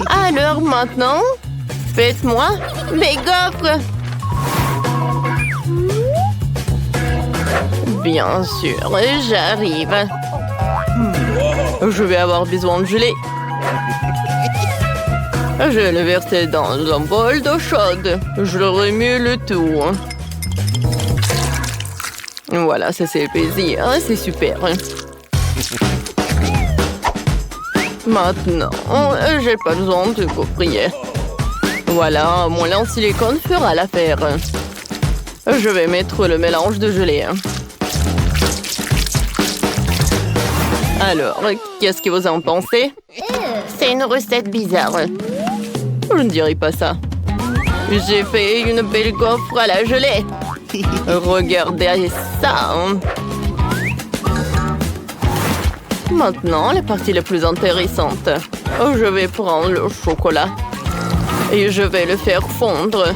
Alors maintenant, faites-moi mes gaufres. Bien sûr, j'arrive. Je vais avoir besoin de gelée. Je vais le verser dans un bol d'eau chaude. Je le remue le tout. Voilà, ça c'est épaissi, hein? C'est super. Maintenant, j'ai pas besoin de gaufrier. Voilà, mon lait en silicone fera l'affaire. Je vais mettre le mélange de gelée. Alors, qu'est-ce que vous en pensez? C'est une recette bizarre. Je ne dirais pas ça. J'ai fait une belle gaufre à la gelée. Regardez ça. Maintenant, la partie la plus intéressante. Je vais prendre le chocolat et je vais le faire fondre.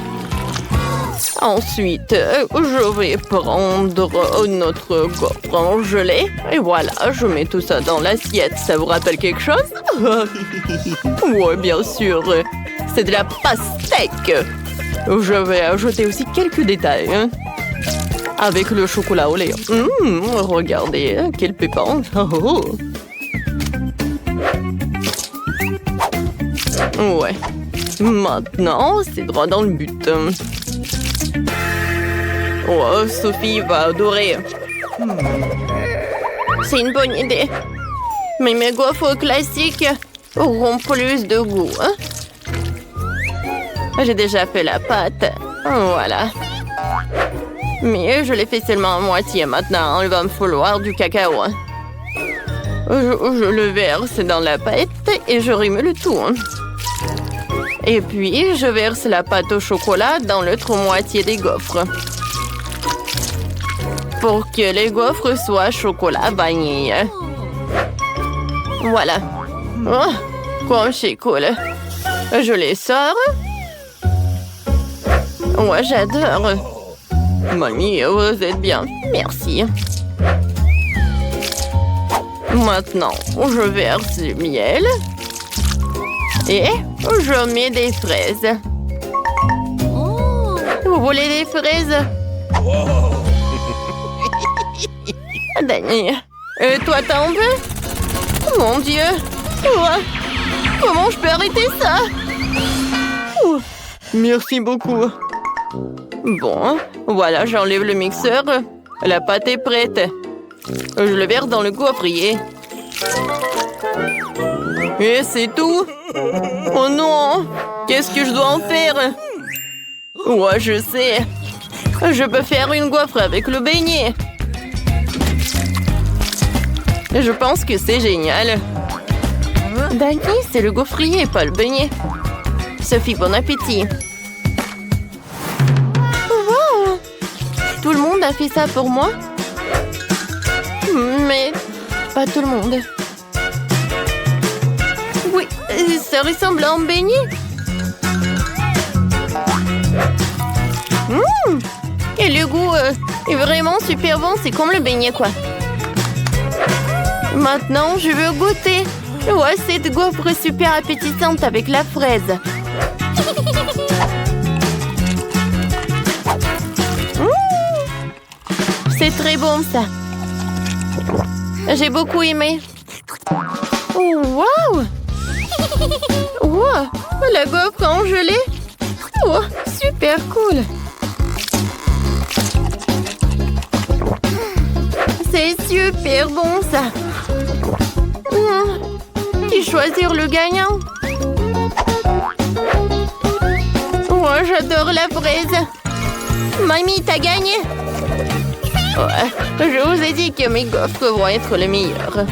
Ensuite, je vais prendre notre gaufre en gelée. Et voilà, je mets tout ça dans l'assiette. Ça vous rappelle quelque chose? Oui, bien sûr. C'est de la pastèque. Je vais ajouter aussi quelques détails. Avec le chocolat au lait. Regardez, quel pépin. Ouais. Maintenant, c'est droit dans le but. Oh, Sophie va adorer. C'est une bonne idée. Mais mes gaufres classiques auront plus de goût. J'ai déjà fait la pâte. Voilà. Mais je l'ai fait seulement à moitié. Maintenant, il va me falloir du cacao. Je le verse dans la pâte et je remue le tout. Et puis, je verse la pâte au chocolat dans l'autre moitié des gaufres. Pour que les gaufres soient chocolat vanille. Voilà. Oh, comme c'est cool. Je les sors. Ouais, j'adore. Mamie, vous êtes bien. Merci. Maintenant, je verse du miel. Et je mets des fraises. Vous voulez des fraises? Danny, toi t'en veux? Mon Dieu! Comment je peux arrêter ça? Merci beaucoup. Bon, voilà, j'enlève le mixeur. La pâte est prête. Je le verse dans le gaufrier. Et c'est tout? Oh non! Qu'est-ce que je dois en faire? Ouais, je sais. Je peux faire une gaufre avec le beignet. Je pense que c'est génial. Danny, c'est le gaufrier, pas le beignet. Sophie, bon appétit. Wow! Tout le monde a fait ça pour moi? Mais pas tout le monde. Oui, ça ressemble à un beignet. Et le goût est vraiment super bon. C'est comme le beignet, quoi. Maintenant, je veux goûter. Ouais, cette gaufre super appétissante avec la fraise. C'est très bon, ça. J'ai beaucoup aimé. Oh, wow! Wow! La gaufre en gelée. Oh, super cool. C'est super bon, ça. Qui choisir le gagnant? Oh, j'adore la fraise. Mamie, t'as gagné. Ouais, je vous ai dit que mes gaufres vont être les meilleures.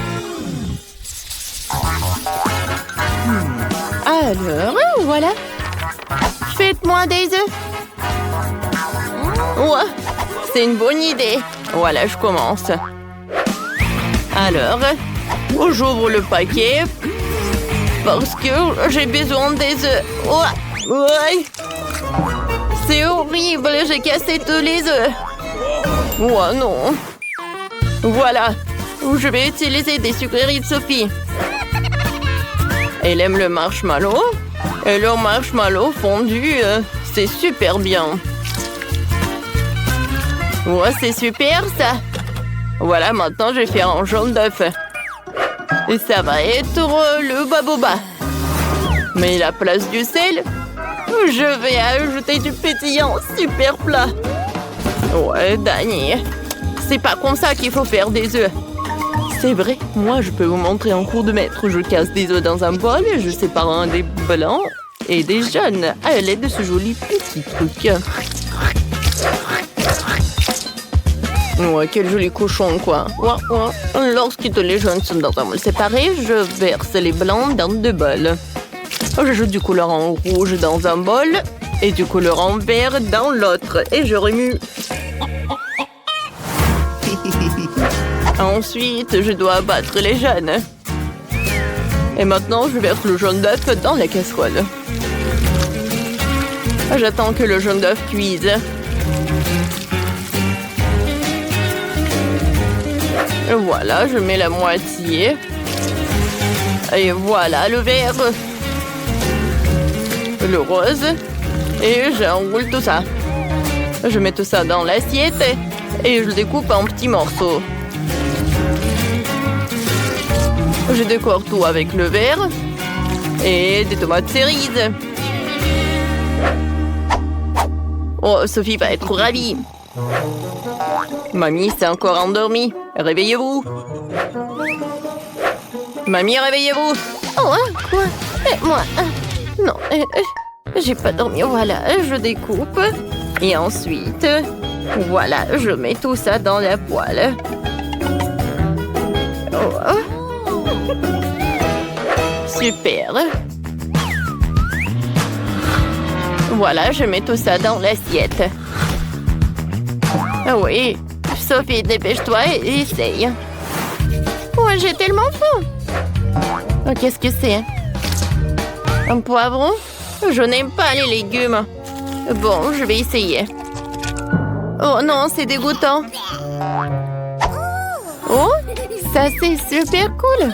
Alors, voilà. Faites-moi des œufs. Ouais, c'est une bonne idée. Voilà, je commence. Alors, j'ouvre le paquet parce que j'ai besoin des œufs. Ouais. C'est horrible, j'ai cassé tous les œufs. Oh non. Voilà, je vais utiliser des sucreries de Sophie. Elle aime le marshmallow. Et le marshmallow fondu, c'est super bien. Ouais, c'est super ça. Voilà, maintenant je vais faire un jaune d'œuf. Et ça va être le baboba. Mais la place du sel, je vais ajouter du pétillant, super plat. Ouais, Dani, c'est pas comme ça qu'il faut faire des œufs. C'est vrai, moi je peux vous montrer en cours de maître. Je casse des œufs dans un bol, je sépare un des blancs et des jaunes à l'aide de ce joli petit truc. Ouais, quel joli cochon, quoi. Ouais, ouais. Lorsque les jaunes sont dans un bol séparé, je verse les blancs dans 2 bols. J'ajoute du colorant rouge dans un bol et du colorant vert dans l'autre. Et je remue. Ensuite, je dois battre les jaunes. Et maintenant, je verse le jaune d'œuf dans la casserole. J'attends que le jaune d'œuf cuise. Voilà, je mets la moitié. Et voilà le vert. Le rose. Et j'enroule tout ça. Je mets tout ça dans l'assiette et je le découpe en petits morceaux. Je décore tout avec le vert et des tomates cerises. Oh, Sophie va être ravie. Mamie s'est encore endormie. Réveillez-vous. Mamie, réveillez-vous. Oh, hein, quoi? Moi, non, j'ai pas dormi. Voilà, je découpe. Et ensuite, voilà, je mets tout ça dans la poêle. Oh. Super. Voilà, je mets tout ça dans l'assiette. Ah oui, Sophie, dépêche-toi et essaye. Ouais, j'ai tellement faim. Oh, qu'est-ce que c'est? Un poivron? Je n'aime pas les légumes. Bon, je vais essayer. Oh non, c'est dégoûtant. Oh, ça c'est super cool.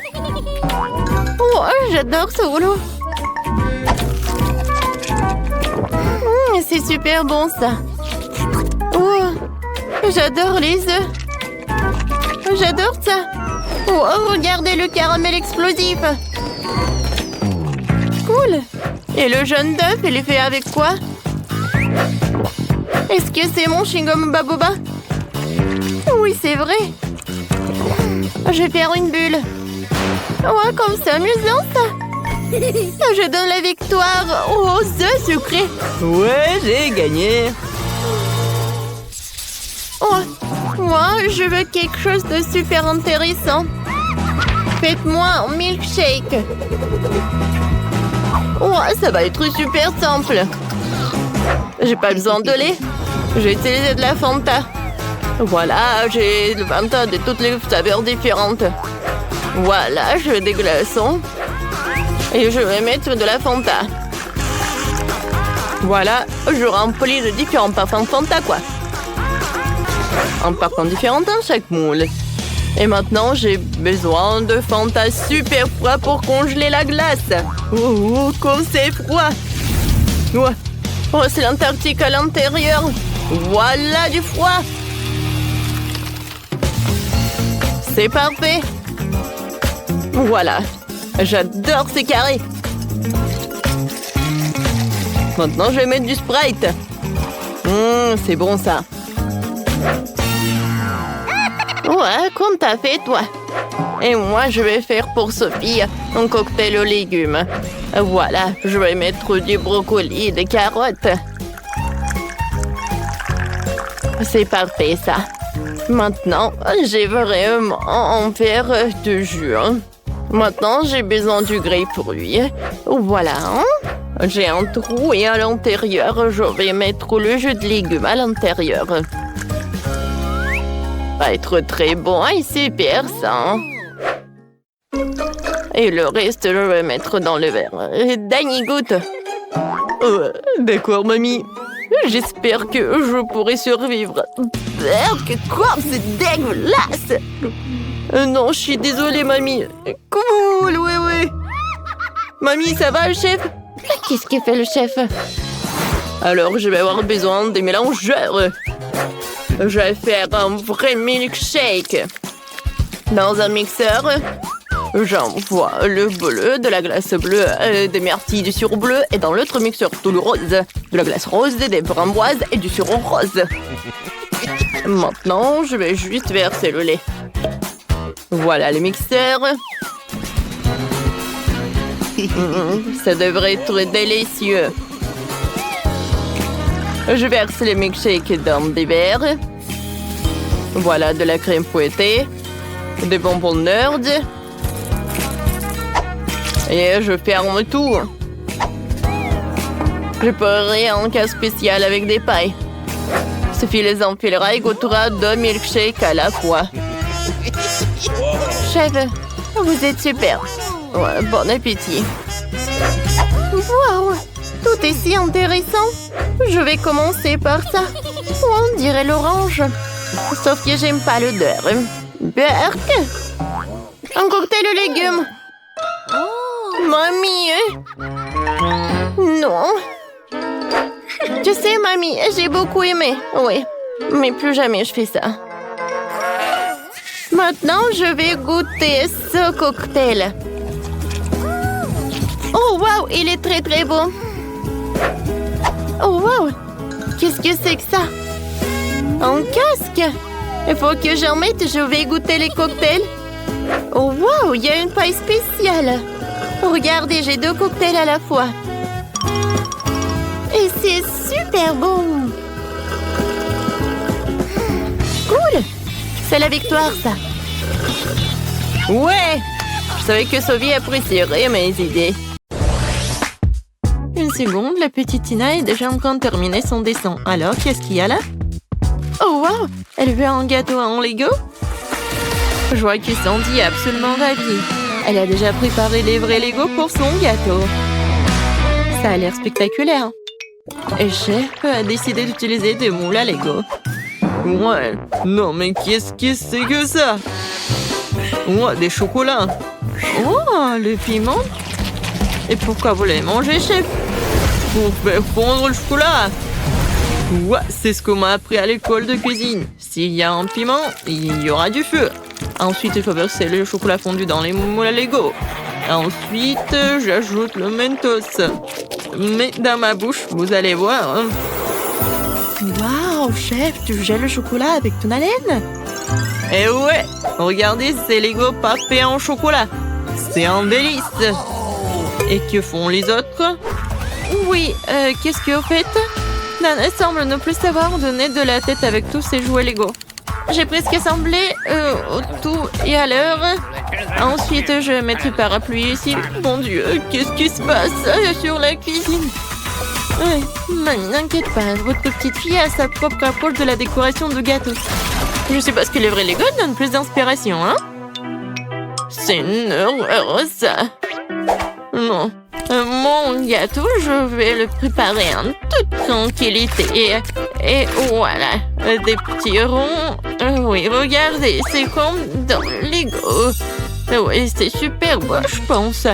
Oh, j'adore ce rouleau. C'est super bon ça. Oh, j'adore les œufs. J'adore ça. Oh, regardez le caramel explosif. Cool. Et le jaune d'œuf, il est fait avec quoi? Est-ce que c'est mon chewing-gum baboba? Oui, c'est vrai. Je vais faire une bulle. Ouais, comme c'est amusant ça. Je donne la victoire aux œufs sucrés. Ouais, j'ai gagné. Oh, moi, je veux quelque chose de super intéressant. Faites-moi un milkshake. Ouais, ça va être super simple. J'ai pas besoin de lait. J'ai utilisé de la Fanta. Voilà, j'ai le Fanta de toutes les saveurs différentes. Voilà, je veux des glaçons. Et je vais mettre de la Fanta. Voilà, je remplis de différents parfums Fanta, quoi. Un parfum différent dans chaque moule. Et maintenant, j'ai besoin de Fanta super froid pour congeler la glace. Oh, comme c'est froid. Ouais. Oh, c'est l'Antarctique à l'intérieur. Voilà du froid. C'est parfait. Voilà. J'adore ces carrés. Maintenant, je vais mettre du Sprite. C'est bon, ça. Ouais, comme t'as fait, toi. Et moi, je vais faire pour Sophie un cocktail aux légumes. Voilà, je vais mettre du brocoli et des carottes. C'est parfait, ça. Maintenant, j'ai vraiment en faire de jus. Maintenant, j'ai besoin du grapefruit. Voilà. J'ai un trou et à l'intérieur, je vais mettre le jus de légumes à l'intérieur. Va être très bon et super ça. Et le reste, je vais mettre dans le verre. Dani, goûte. D'accord, mamie. J'espère que je pourrai survivre. Quoi? C'est dégueulasse. Non, je suis désolée, mamie. Cool, oui. Mamie, ça va, chef? Qu'est-ce que fait le chef? Alors, je vais avoir besoin des mélangeurs. Je vais faire un vrai milkshake. Dans un mixeur, j'envoie le bleu, de la glace bleue, des myrtilles, du sirop bleu. Et dans l'autre mixeur, tout le rose, de la glace rose, des framboises et du sirop rose. Maintenant, je vais juste verser le lait. Voilà le mixeur. Ça devrait être délicieux. Je verse les milkshakes dans des verres. Voilà de la crème fouettée, des bonbons Nerd. Et je ferme tout. Je ferai un cas spécial avec des pailles. Sophie les enfilera et goûtera 2 milkshakes à la fois. Chef, vous êtes super. Ouais, bon appétit. Wow, tout est si intéressant. Je vais commencer par ça. On dirait l'orange. Sauf que j'aime pas l'odeur. Berk. Un cocktail aux légumes. Mamie. Non. Tu sais, mamie, j'ai beaucoup aimé. Oui, mais plus jamais je fais ça. Maintenant, je vais goûter ce cocktail. Oh, wow, il est très, très beau. Oh, wow, qu'est-ce que c'est que ça? Un casque? Il faut que j'en mette, je vais goûter les cocktails. Oh, wow, il y a une paille spéciale. Regardez, j'ai 2 cocktails à la fois. Et c'est super bon. Cool. C'est la victoire, ça. Ouais! Je savais que Sophie apprécierait mes idées. Une seconde, la petite Tina est déjà en train de terminer son dessin. Alors, qu'est-ce qu'il y a là? Oh, wow! Elle veut un gâteau en Lego? Je vois que Sandy est absolument ravie. Elle a déjà préparé les vrais Lego pour son gâteau. Ça a l'air spectaculaire. Et Chef a décidé d'utiliser des moules à Lego. Ouais, non mais qu'est-ce que c'est que ça? Ouais, des chocolats. Oh, le piment. Et pourquoi vous l'avez mangé, Chef? Pour faire fondre le chocolat. Ouais, c'est ce qu'on m'a appris à l'école de cuisine. S'il y a un piment, il y aura du feu. Ensuite, il faut verser le chocolat fondu dans les moules à Lego. Ensuite, j'ajoute le Mentos. Mais dans ma bouche, vous allez voir. Waouh, chef, tu gèles le chocolat avec ton haleine? Eh ouais, regardez, c'est Lego papé en chocolat. C'est un délice. Et que font les autres? Oui, qu'est-ce que vous faites? Nana semble ne plus savoir donner de la tête avec tous ses jouets Lego. J'ai presque assemblé tout et à l'heure. Ensuite, je vais mettre le parapluie ici. Mon Dieu, qu'est-ce qui se passe sur la cuisine? Mamie, n'inquiète pas, votre petite fille a sa propre approche de la décoration de gâteau. Je sais pas ce que les vrais Lego donnent plus d'inspiration, hein? C'est une horreur, ça. Non. Mon gâteau, je vais le préparer en toute tranquillité. Et voilà, des petits ronds. Oui, regardez, c'est comme dans Lego. Oui, c'est super beau, je pense.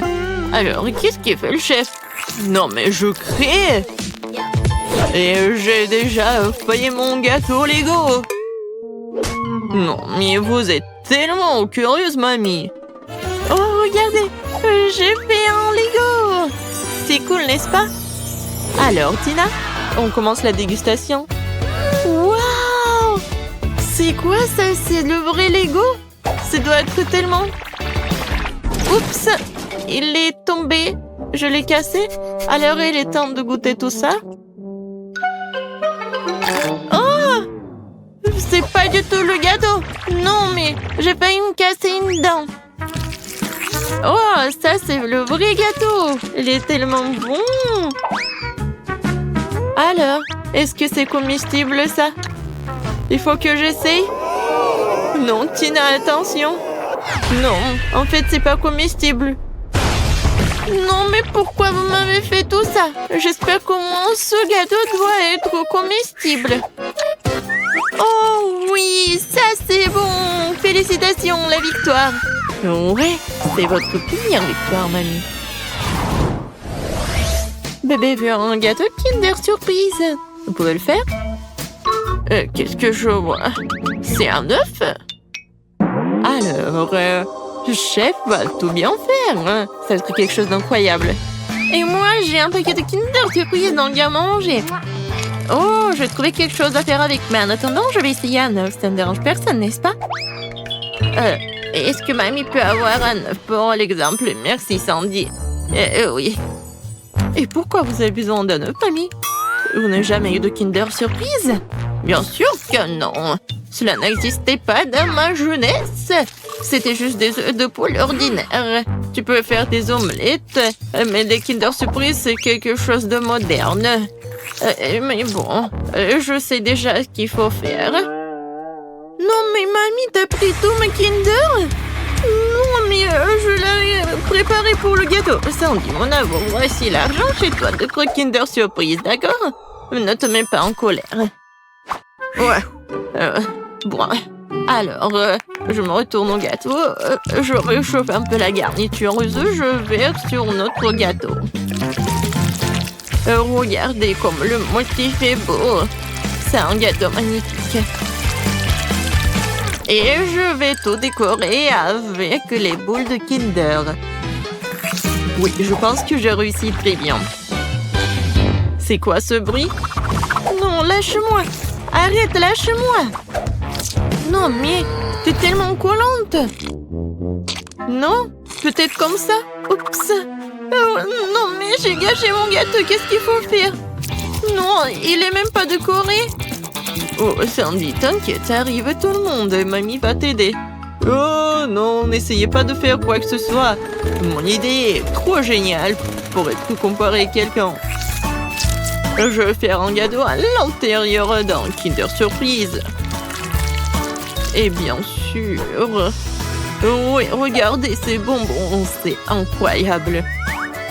Alors, qu'est-ce qu'il fait le chef? Non, mais je crée. Et j'ai déjà failli mon gâteau Lego. Non, mais vous êtes tellement curieuse, mamie. Oh, regardez, j'ai fait un Lego. C'est cool, n'est-ce pas? Alors, Tina, on commence la dégustation. Waouh! C'est quoi ça? C'est le vrai Lego? Ça doit être tellement... Oups! Il est tombé. Je l'ai cassé. Alors, il est temps de goûter tout ça. Oh! C'est pas du tout le gâteau. Non, mais j'ai failli me casser une dent. Oh, ça, c'est le vrai gâteau. Il est tellement bon. Alors, est-ce que c'est comestible, ça? Il faut que j'essaye. Non, Tina, attention. Non, en fait, c'est pas comestible. Non, mais pourquoi vous m'avez fait tout ça? J'espère qu'au moins ce gâteau doit être comestible. Oh oui, ça c'est bon. Félicitations, la victoire. Ouais, c'est votre première victoire, mamie. Bébé veut un gâteau Kinder Surprise. Vous pouvez le faire? Qu'est-ce que je vois? C'est un œuf? Alors, chef va tout bien faire. Hein. Ça va être quelque chose d'incroyable. Et moi, j'ai un paquet de Kinder Surprise dans le garde-manger. Oh, je trouvais quelque chose à faire avec. Mais en attendant, je vais essayer un œuf. Ça ne dérange personne, n'est-ce pas? Est-ce que mamie peut avoir un œuf pour l'exemple? Merci, Sandy. Oui. Et pourquoi vous avez besoin d'un œuf, mamie? Vous n'avez jamais eu de Kinder Surprise? Bien sûr que non. Cela n'existait pas dans ma jeunesse. C'était juste des œufs de poule ordinaires. Tu peux faire des omelettes, mais des Kinder Surprise, c'est quelque chose de moderne. Mais bon, je sais déjà ce qu'il faut faire. Non, mais mamie, t'as pris tous mes Kinder? Non, mais je l'ai préparé pour le gâteau. Sandy, mon amour, voici l'argent chez toi de Kinder Surprise, d'accord? Ne te mets pas en colère. Ouais. Bon. Alors, je me retourne au gâteau. Je réchauffe un peu la garniture. Je verse sur notre gâteau. Regardez comme le motif est beau. C'est un gâteau magnifique. Et je vais tout décorer avec les boules de Kinder. Oui, je pense que j'ai réussi très bien. C'est quoi ce bruit? Non, lâche-moi! Arrête, lâche-moi! Non, mais t'es tellement collante! Non? Peut-être comme ça? Oups! Oh, non, mais j'ai gâché mon gâteau, qu'est-ce qu'il faut faire? Non, il est même pas décoré! Oh, Sandy, t'inquiète, ça arrive à tout le monde. Mamie va t'aider. Oh non, n'essayez pas de faire quoi que ce soit. Mon idée est trop géniale pour être comparée à quelqu'un. Je vais faire un gâteau à l'intérieur d'un Kinder Surprise. Et bien sûr... Oui, regardez ces bonbons, c'est incroyable.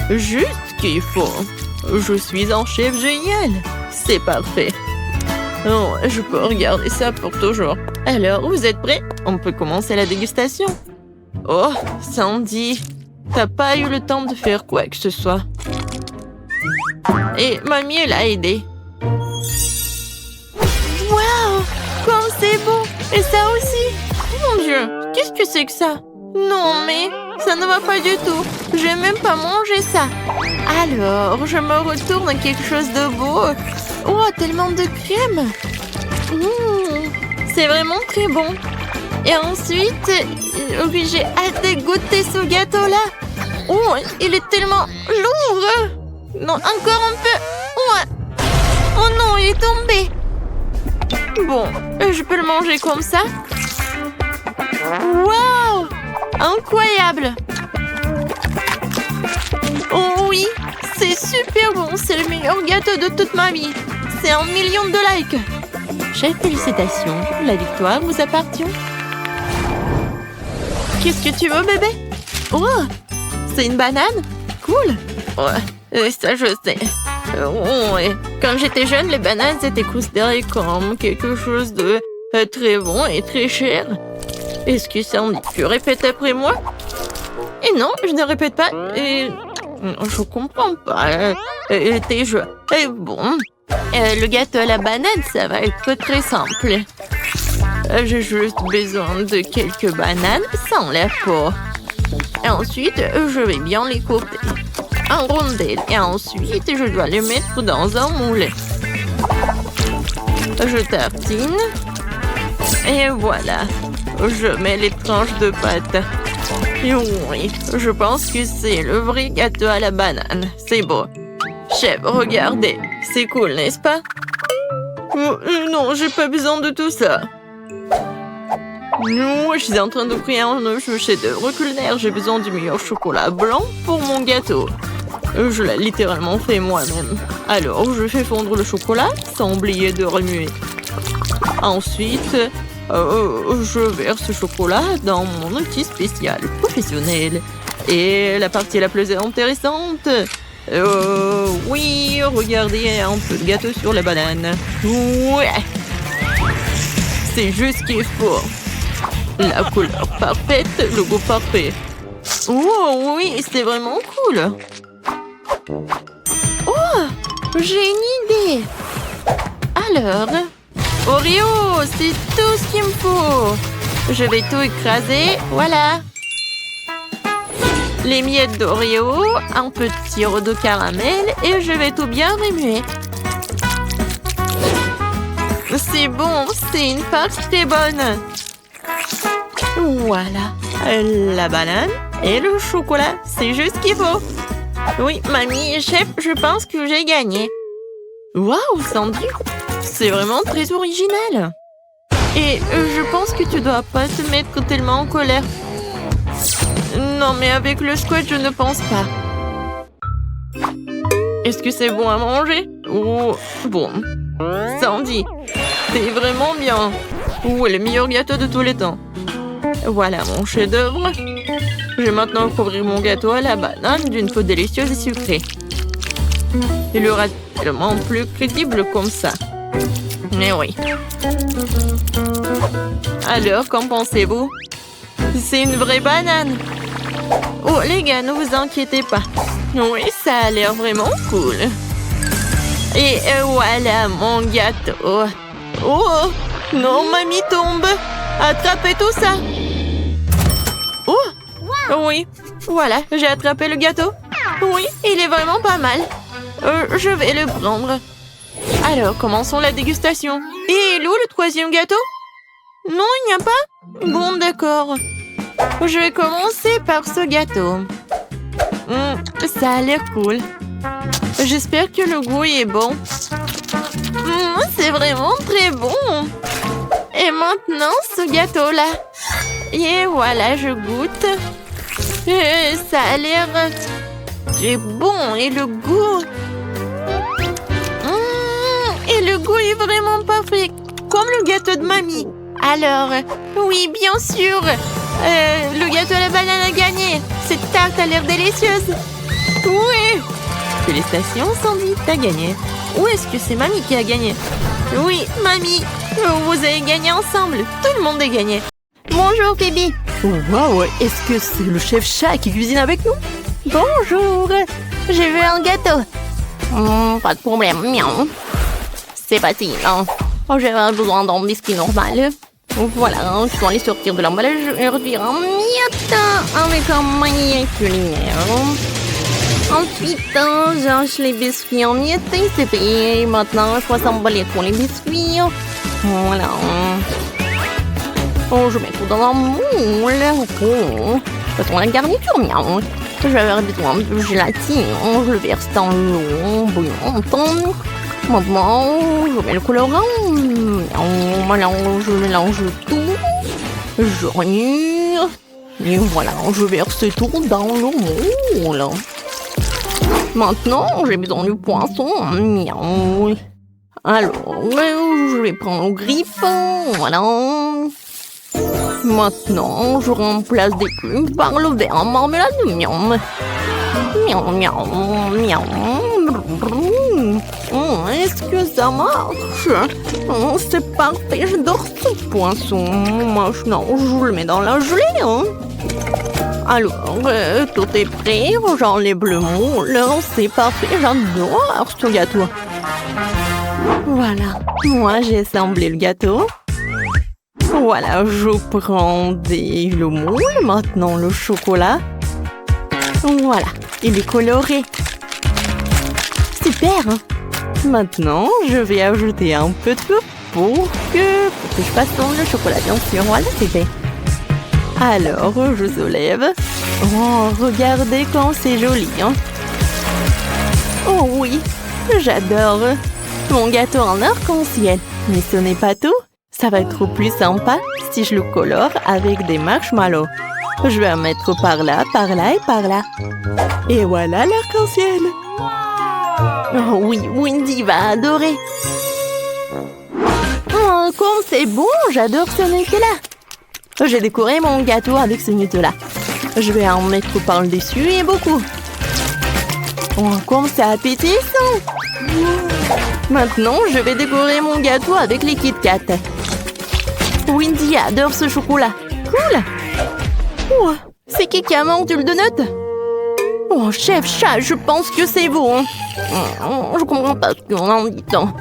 Juste ce qu'il faut. Je suis un chef génial. C'est parfait. Oh, je peux regarder ça pour toujours. Alors, vous êtes prêts? On peut commencer la dégustation. Oh, Sandy, t'as pas eu le temps de faire quoi que ce soit. Et mamie, elle a aidé. Waouh, comme c'est beau! Et ça aussi! Mon Dieu, qu'est-ce que c'est que ça? Non, mais ça ne va pas du tout. Je vais même pas manger ça. Alors, je me retourne à quelque chose de beau. Oh, tellement de crème. C'est vraiment très bon. Et ensuite, oui, j'ai hâte de goûter ce gâteau-là. Oh, il est tellement lourd. Non, encore un peu. Ouais. Oh non, il est tombé. Bon, je peux le manger comme ça. Waouh! Incroyable! Oh oui, c'est super bon. C'est le meilleur gâteau de toute ma vie. C'est 1 million de likes. Chef, félicitations. La victoire vous appartient. Qu'est-ce que tu veux, bébé? Oh, c'est une banane? Cool. Ouais, ça je sais. Ouais. Quand j'étais jeune, les bananes étaient considérées comme quelque chose de très bon et très cher. Est-ce que Sandy, tu répètes après moi? Et non, je ne répète pas. Et... je comprends pas. Tes jeux. Et bon, le gâteau à la banane, ça va être très simple. J'ai juste besoin de quelques bananes sans la peau. Et ensuite, je vais bien les couper en rondelles. Et ensuite, je dois les mettre dans un moule. Je tartine. Et voilà. Je mets les tranches de pâte. Et oui, je pense que c'est le vrai gâteau à la banane. C'est beau. Chef, regardez. C'est cool, n'est-ce pas? Non, j'ai pas besoin de tout ça. Non, je suis en train de créer un chef-d'œuvre culinaire. J'ai besoin du meilleur chocolat blanc pour mon gâteau. Je l'ai littéralement fait moi-même. Alors, je fais fondre le chocolat sans oublier de remuer. Ensuite... je verse ce chocolat dans mon outil spécial professionnel. Et la partie la plus intéressante... oui, regardez un peu de gâteau sur la banane. Ouais. C'est juste ce qu'il faut. La couleur parfaite, le goût parfait. Oh oui, c'est vraiment cool. Oh, J'ai une idée. Alors, Oreo, c'est tout ce qu'il me faut. Je vais tout écraser, voilà. Les miettes d'Oreo, un peu de sirop de caramel et je vais tout bien remuer. C'est bon, c'est une pâte très bonne. Voilà, la banane et le chocolat, c'est juste ce qu'il faut. Oui, mamie, chef, je pense que j'ai gagné. Waouh, Sandy, c'est vraiment très original. Et je pense que tu dois pas te mettre tellement en colère. Non, mais avec le squat, je ne pense pas. Est-ce que c'est bon à manger? Oh, bon. Sandy, c'est vraiment bien. Oh, le meilleur gâteau de tous les temps. Voilà mon chef-d'œuvre. Je vais maintenant couvrir mon gâteau à la banane d'une peau délicieuse et sucrée. Il aura tellement plus crédible comme ça. Mais oui. Alors, qu'en pensez-vous? C'est une vraie banane. Oh, les gars, ne vous inquiétez pas. Oui, ça a l'air vraiment cool. Et voilà mon gâteau. Oh, non, mamie tombe. Attrapez tout ça. Oh, oui. Voilà, j'ai attrapé le gâteau. Oui, il est vraiment pas mal. Je vais le prendre. Alors, commençons la dégustation. Et où le troisième gâteau? Non, il n'y a pas? Bon, d'accord. Je vais commencer par ce gâteau. Ça a l'air cool. J'espère que le goût est bon. C'est vraiment très bon. Et maintenant, ce gâteau-là. Et voilà, je goûte. Et ça a l'air très bon. Et le goût... Et le goût est vraiment parfait. Comme le gâteau de mamie. Alors, oui, bien sûr. Le gâteau à la banane a gagné. Cette tarte a l'air délicieuse. Oui. Félicitations, Sandy, t'as gagné. Ou est-ce que c'est mamie qui a gagné? Oui, mamie. Vous avez gagné ensemble. Tout le monde a gagné. Bonjour, Phoebe. Waouh, est-ce que c'est le chef chat qui cuisine avec nous? Bonjour. J'ai vu un gâteau. Pas de problème. Miaou. C'est parti. Oh, j'avais besoin d'un biscuit normal. Voilà, je dois aller sortir de l'emballage et réduire en miettes avec un manière culinaire. Ensuite, j'arrache les biscuits en miettes et c'est fait. Maintenant, je dois s'emballer pour les biscuits. Voilà. Oh, je mets tout dans un moule. Oh. De toute façon, la garniture, miaou. J'avais besoin de gélatine. Je le verse dans l'eau bouillante. Maintenant, je mets le colorant. Je mélange tout. Je remue. Et voilà, je verse tout dans le moule. Maintenant, j'ai besoin du poisson. Miaou. Alors, je vais prendre le griffe. Voilà. Maintenant, je remplace des plumes par le verre en marmelade. Miaou. Miaou, miaou, miaou. Est-ce que ça marche? C'est parfait, j'adore ce poisson. Maintenant, je le mets dans la gelée. Alors, tout est prêt. J'enlève le moule. C'est parfait, j'adore ce gâteau. Voilà, moi j'ai assemblé le gâteau. Voilà, je prends le moule. Maintenant, le chocolat. Voilà, il est coloré. Super. Maintenant, je vais ajouter un peu de feu pour que je fasse tomber le chocolat, bien sûr. Voilà, c'est fait. Alors, je soulève. Oh, regardez comme c'est joli. Oh oui, j'adore. Mon gâteau en arc-en-ciel. Mais ce n'est pas tout. Ça va être plus sympa si je le colore avec des marshmallows. Je vais en mettre par là et par là. Et voilà l'arc-en-ciel. Oh oui, Wendy va adorer. Oh, comme c'est bon, j'adore ce Nutella. J'ai décoré mon gâteau avec ce Nutella. Je vais en mettre par le dessus et beaucoup. Oh, comme c'est appétissant. Maintenant, je vais décorer mon gâteau avec les Kit Kat. Wendy adore ce chocolat. Cool. Oh, c'est qui a mangé le donut? Oh, chef chat, je pense que c'est bon. Je comprends pas ce qu'on en dit tant.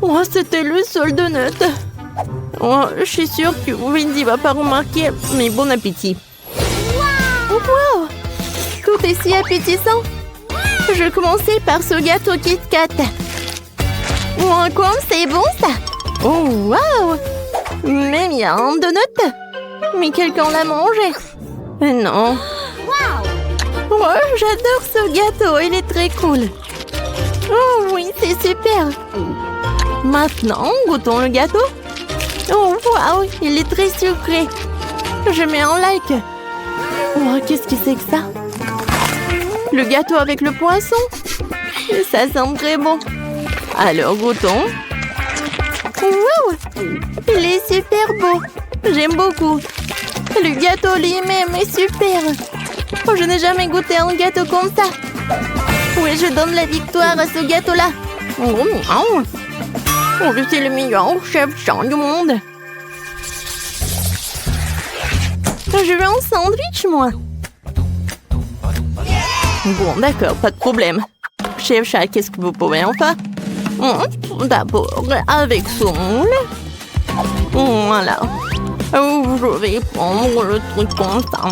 Oh, c'était le seul donut. Oh, je suis sûre que Wendy va pas remarquer, mais bon appétit. Wow! Tout est si appétissant. Je vais commencer par ce gâteau Kit Kat. Oh, comme c'est bon ça! Oh, wow! Même il y a un donut. Mais quelqu'un l'a mangé. Non. Oh, j'adore ce gâteau, il est très cool. Oh oui, c'est super. Maintenant, goûtons le gâteau. Oh, wow, il est très sucré. Je mets un like. Oh, qu'est-ce que c'est que ça? Le gâteau avec le poisson. Ça sent très bon. Alors, goûtons. Wow, il est super beau. J'aime beaucoup. Le gâteau lui-même est super. Oh, je n'ai jamais goûté un gâteau comme ça. Oui, je donne la victoire à ce gâteau-là. Oh, je suis le meilleur chef chat du monde. Je veux un sandwich, moi. Bon, d'accord, pas de problème. Chef chat, qu'est-ce que vous pouvez en faire? D'abord, avec saumon. Voilà. Je vais prendre le truc comme ça.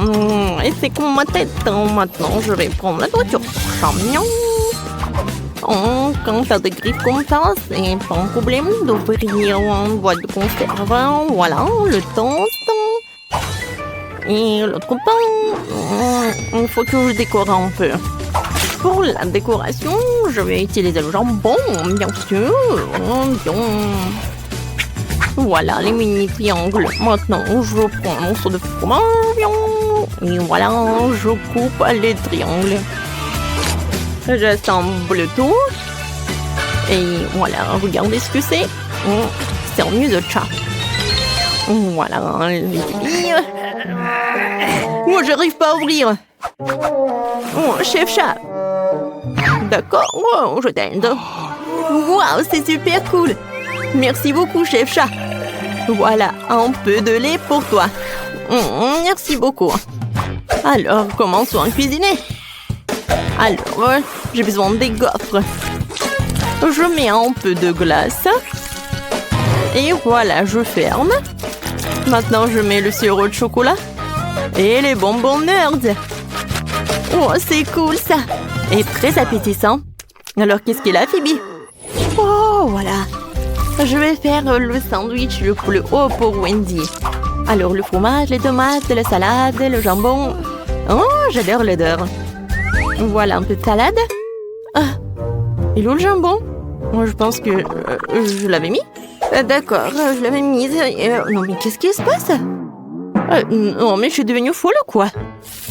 Et c'est comme ma tête. Maintenant, je vais prendre la nourriture. Champignon. Quand t'as des griffes comme ça, c'est pas un problème d'ouvrir une boîte de conserve. Voilà, le toast. Et l'autre pain. Il faut que je décore un peu. Pour la décoration, je vais utiliser le jambon, bien sûr. Voilà les mini triangles. Maintenant, je prends un morceau de fromage. Et voilà, je coupe les triangles. J'assemble tout. Et voilà, regardez ce que c'est. C'est un nid de chat. Voilà, les billes. Oh, j'arrive pas à ouvrir. Oh, chef chat. D'accord, oh, je t'aide. Waouh, c'est super cool. Merci beaucoup, chef chat. Voilà, un peu de lait pour toi. Merci beaucoup. Alors, commençons à cuisiner. Alors, j'ai besoin des gaufres. Je mets un peu de glace. Et voilà, je ferme. Maintenant, je mets le sirop de chocolat. Et les bonbons nerds. Oh, c'est cool ça. Et très appétissant. Alors, qu'est-ce qu'il a, Phoebe? Oh, voilà. Je vais faire le sandwich le plus haut pour Wendy. Alors, le fromage, les tomates, la salade, le jambon. Oh, j'adore l'odeur. Voilà un peu de salade. Ah, et où le jambon? Moi, je pense que je l'avais mis. D'accord, je l'avais mise. Non, mais qu'est-ce qui se passe? Non, mais je suis devenue folle ou quoi?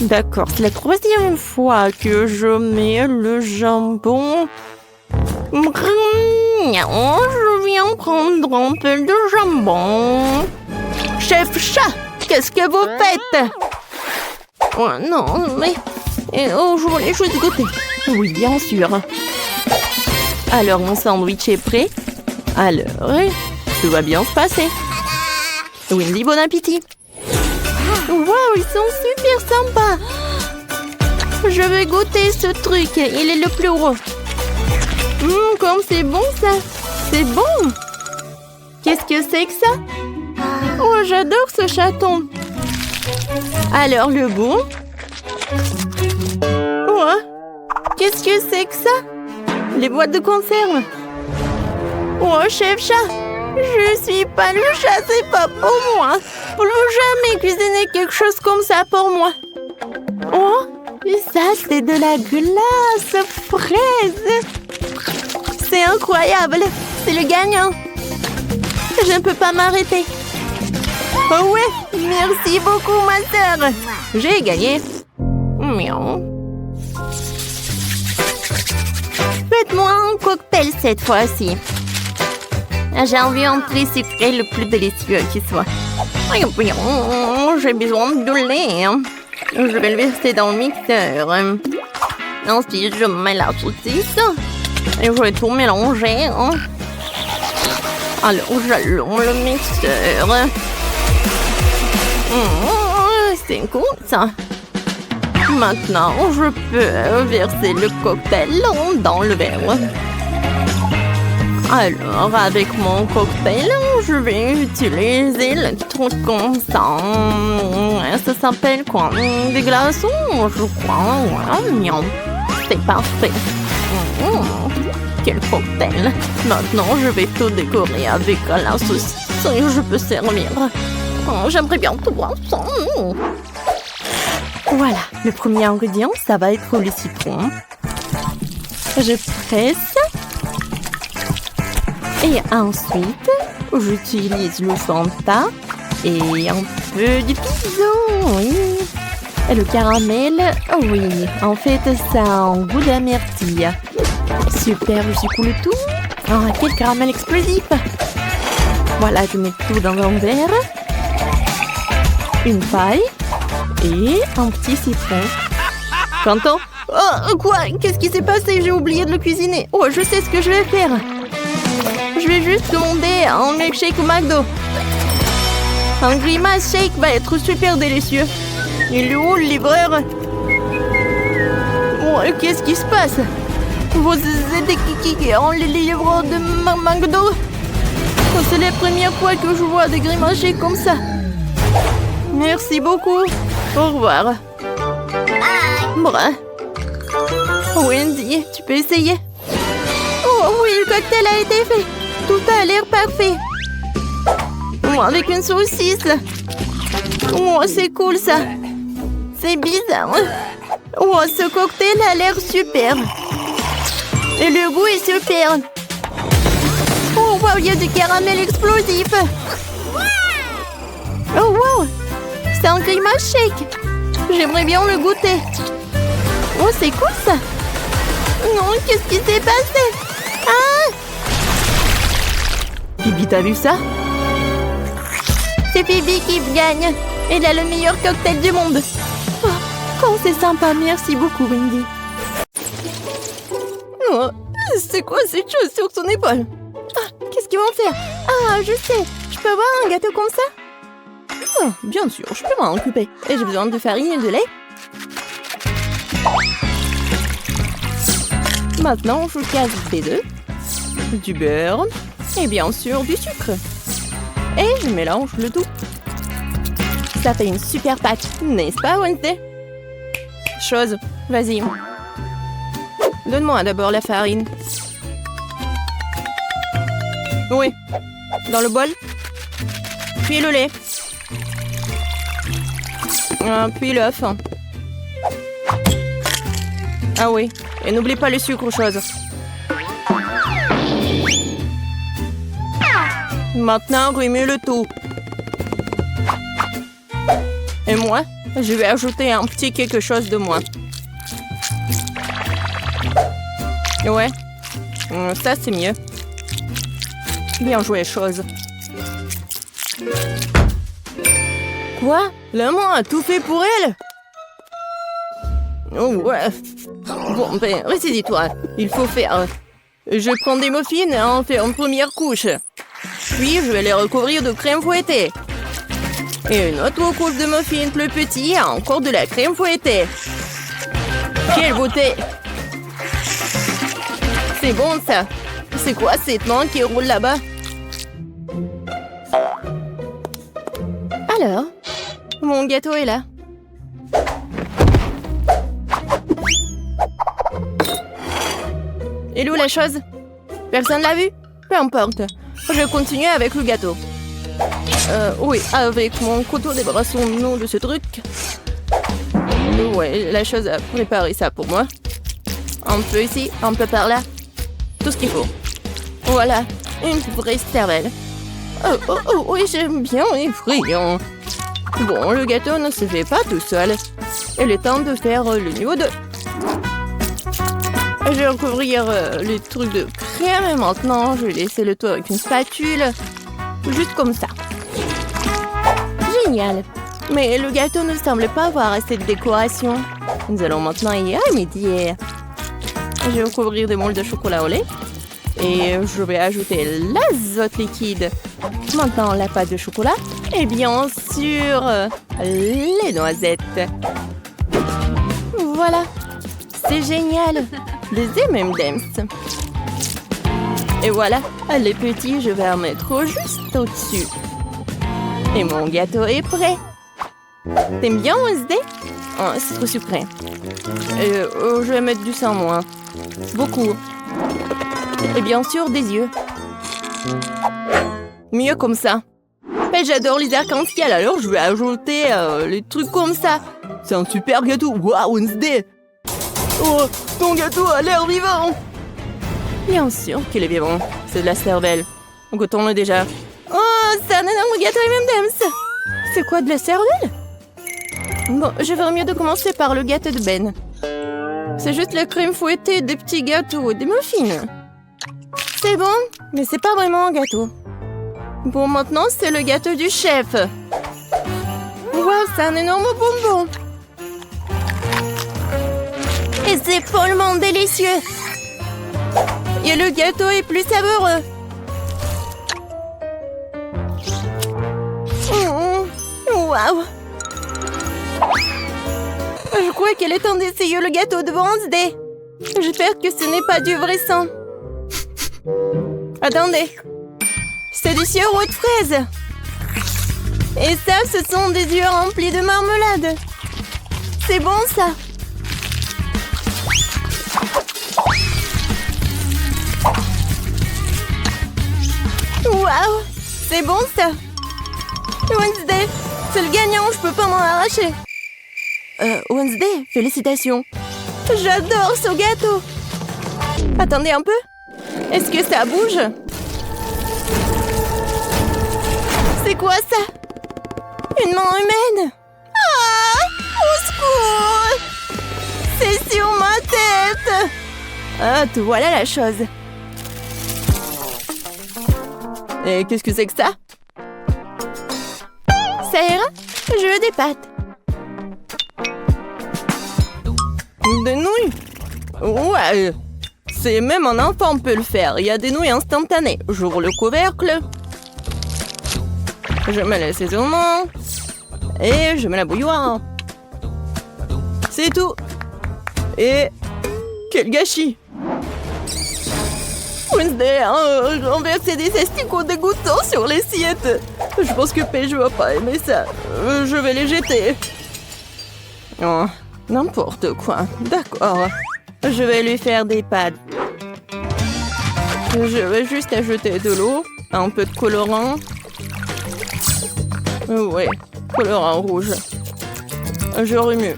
D'accord, c'est la 3e fois que je mets le jambon. Je viens prendre un peu de jambon. Chef chat, qu'est-ce que vous faites? Oh, non, mais... je voulais juste goûter. Oui, bien sûr. Alors, mon sandwich est prêt. Alors, tout va bien se passer. Wendy, bon appétit. Waouh, ils sont super sympas. Je vais goûter ce truc. Il est le plus gros. Comme c'est bon, ça. C'est bon. Qu'est-ce que c'est que ça? Oh, j'adore ce chaton. Alors, le goût. Oh, qu'est-ce que c'est que ça? Les boîtes de conserve. Oh, chef chat. Je suis pas le chat, c'est pas pour moi. Plus jamais cuisiner quelque chose comme ça pour moi. Oh, ça c'est de la glace fraise. C'est incroyable. C'est le gagnant. Je ne peux pas m'arrêter. Oh ouais, merci beaucoup ma sœur. J'ai gagné. Miaou. Faites-moi un cocktail cette fois-ci. J'ai envie d'un très sucré le plus délicieux qui soit. J'ai besoin de lait. Je vais le verser dans le mixeur. Ensuite, je mets la saucisse. Et je vais tout mélanger. Alors, j'allume le mixeur. C'est cool, ça. Maintenant, je peux verser le cocktail dans le verre. Alors, avec mon cocktail, je vais utiliser le truc comme ça. Ça s'appelle quoi? Des glaçons, je crois. Ouais, miam. C'est parfait. Quel cocktail. Maintenant, je vais tout décorer avec la saucisse et je peux servir. Oh, j'aimerais bien tout voir ça. Voilà, le premier ingrédient, ça va être le citron. Je presse. Et ensuite, j'utilise le Fanta et un peu de pizza, oui. Et le caramel, oui, en fait, ça a un goût d'amertume. Super, je secoue le tout. Oh, quel caramel explosif! Voilà, je mets tout dans un verre. Une paille et un petit citron. T'entends? Oh, quoi? Qu'est-ce qui s'est passé? J'ai oublié de le cuisiner. Oh, je sais ce que je vais faire. Je vais juste commander un milkshake au McDo. Un grimace shake va être super délicieux. Il est où le livreur? Oh, qu'est-ce qui se passe? Vous êtes qui en les livreurs de McDo? Oh, c'est la première fois que je vois des grimaces shake comme ça. Merci beaucoup. Au revoir. Brun. Wendy, tu peux essayer? Oh oui, le cocktail a été fait. Tout a l'air parfait. Oh, avec une saucisse. Oh, c'est cool ça. C'est bizarre. Oh, ce cocktail a l'air super. Et le goût est super. Oh, wow, il y a du caramel explosif. Oh, wow. C'est un grimace shake. J'aimerais bien le goûter. Oh, c'est cool ça. Non, qu'est-ce qui s'est passé? Ah! Phoebe, t'as vu ça? C'est Phoebe qui gagne. Elle a le meilleur cocktail du monde. Oh, c'est sympa. Merci beaucoup, Wendy. Oh, c'est quoi cette chose sur son épaule? Ah, qu'est-ce qu'ils vont faire? Ah, je sais. Je peux avoir un gâteau comme ça? Oh, bien sûr, je peux m'en occuper. Et j'ai besoin de farine et de lait. Maintenant, je casse des œufs, du beurre et bien sûr du sucre. Et je mélange le tout. Ça fait une super pâte, n'est-ce pas, Wednesday? Chose, vas-y. Donne-moi d'abord la farine. Oui, dans le bol. Puis le lait. Puis l'œuf. Ah oui, et n'oublie pas le sucre, chose. Maintenant, remue le tout. Et moi, je vais ajouter un petit quelque chose de moi. Ouais, ça c'est mieux. Bien joué, chose. Quoi? La main a tout fait pour elle? Oh ouais. Bon, ben, ressaisis-toi. Il faut faire... Je prends des muffins et en fais une première couche. Puis, je vais les recouvrir de crème fouettée. Et une autre couche de muffins plus petit et encore de la crème fouettée. Quelle beauté! C'est bon, ça. C'est quoi cette main qui roule là-bas? Alors, mon gâteau est là. Et où la chose? Personne l'a vu? Peu importe. Je continue avec le gâteau. Oui, avec mon couteau, débarrassons-nous de ce truc. Ouais, la chose a préparé ça pour moi. Un peu ici, un peu par là. Tout ce qu'il faut. Voilà, une vraie cervelle. Oh, oui, j'aime bien les friands. Bon, le gâteau ne se fait pas tout seul. Il est temps de faire le niveau 2. Je vais recouvrir les trucs de crème et maintenant je vais laisser le tout avec une spatule. Juste comme ça. Génial. Mais le gâteau ne semble pas avoir assez de décoration. Nous allons maintenant y remédier. Je vais recouvrir des moules de chocolat au lait. Et je vais ajouter l'azote liquide. Maintenant la pâte de chocolat. Et bien sûr, les noisettes. Voilà. C'est génial. Des M&M's. Et voilà. Les petits, je vais en mettre juste au-dessus. Et mon gâteau est prêt. T'aimes bien, Wednesday? Oh, c'est trop sucré. Je vais mettre du sang, moi. Beaucoup. Et bien sûr, des yeux. Mieux comme ça. Et j'adore les arcs-en-ciel, alors je vais ajouter les trucs comme ça. C'est un super gâteau. Waouh, Wednesday! Oh, ton gâteau a l'air vivant! Bien sûr qu'il est vivant. C'est de la cervelle. Goûtons-le déjà. Oh, c'est un énorme gâteau M&M's. C'est quoi, de la cervelle? Bon, je ferais mieux de commencer par le gâteau de Ben. C'est juste la crème fouettée, des petits gâteaux, des muffins. C'est bon, mais c'est pas vraiment un gâteau. Bon, maintenant, c'est le gâteau du chef. Wow, c'est un énorme bonbon. Et c'est follement délicieux. Et le gâteau est plus savoureux. Waouh. Je crois qu'il est temps d'essayer le gâteau de Wednesday. J'espère que ce n'est pas du vrai sang. Attendez. C'est du sirop de fraise. Et ça, ce sont des yeux remplis de marmelade. C'est bon, ça. Waouh, c'est bon, ça. Wednesday, c'est le gagnant, je peux pas m'en arracher. Wednesday, félicitations. J'adore ce gâteau. Attendez un peu. Est-ce que ça bouge? C'est quoi ça? Une main humaine? Ah! Au secours! C'est sur ma tête! Ah, te voilà la chose. Et qu'est-ce que c'est que ça? Ça ira? Je veux des pâtes. Des nouilles? Ouais. C'est même un enfant peut le faire. Il y a des nouilles instantanées. J'ouvre le couvercle. Je mets l'assaisonnement. Et je mets la bouilloire. C'est tout. Et quel gâchis! Wednesday a renversé des asticots dégoûtants sur l'assiette. Je pense que Paige va pas aimer ça. Je vais les jeter. Oh, n'importe quoi. D'accord. Je vais lui faire des pâtes. Je vais juste ajouter de l'eau, un peu de colorant. Ouais, colorant rouge. Je remue.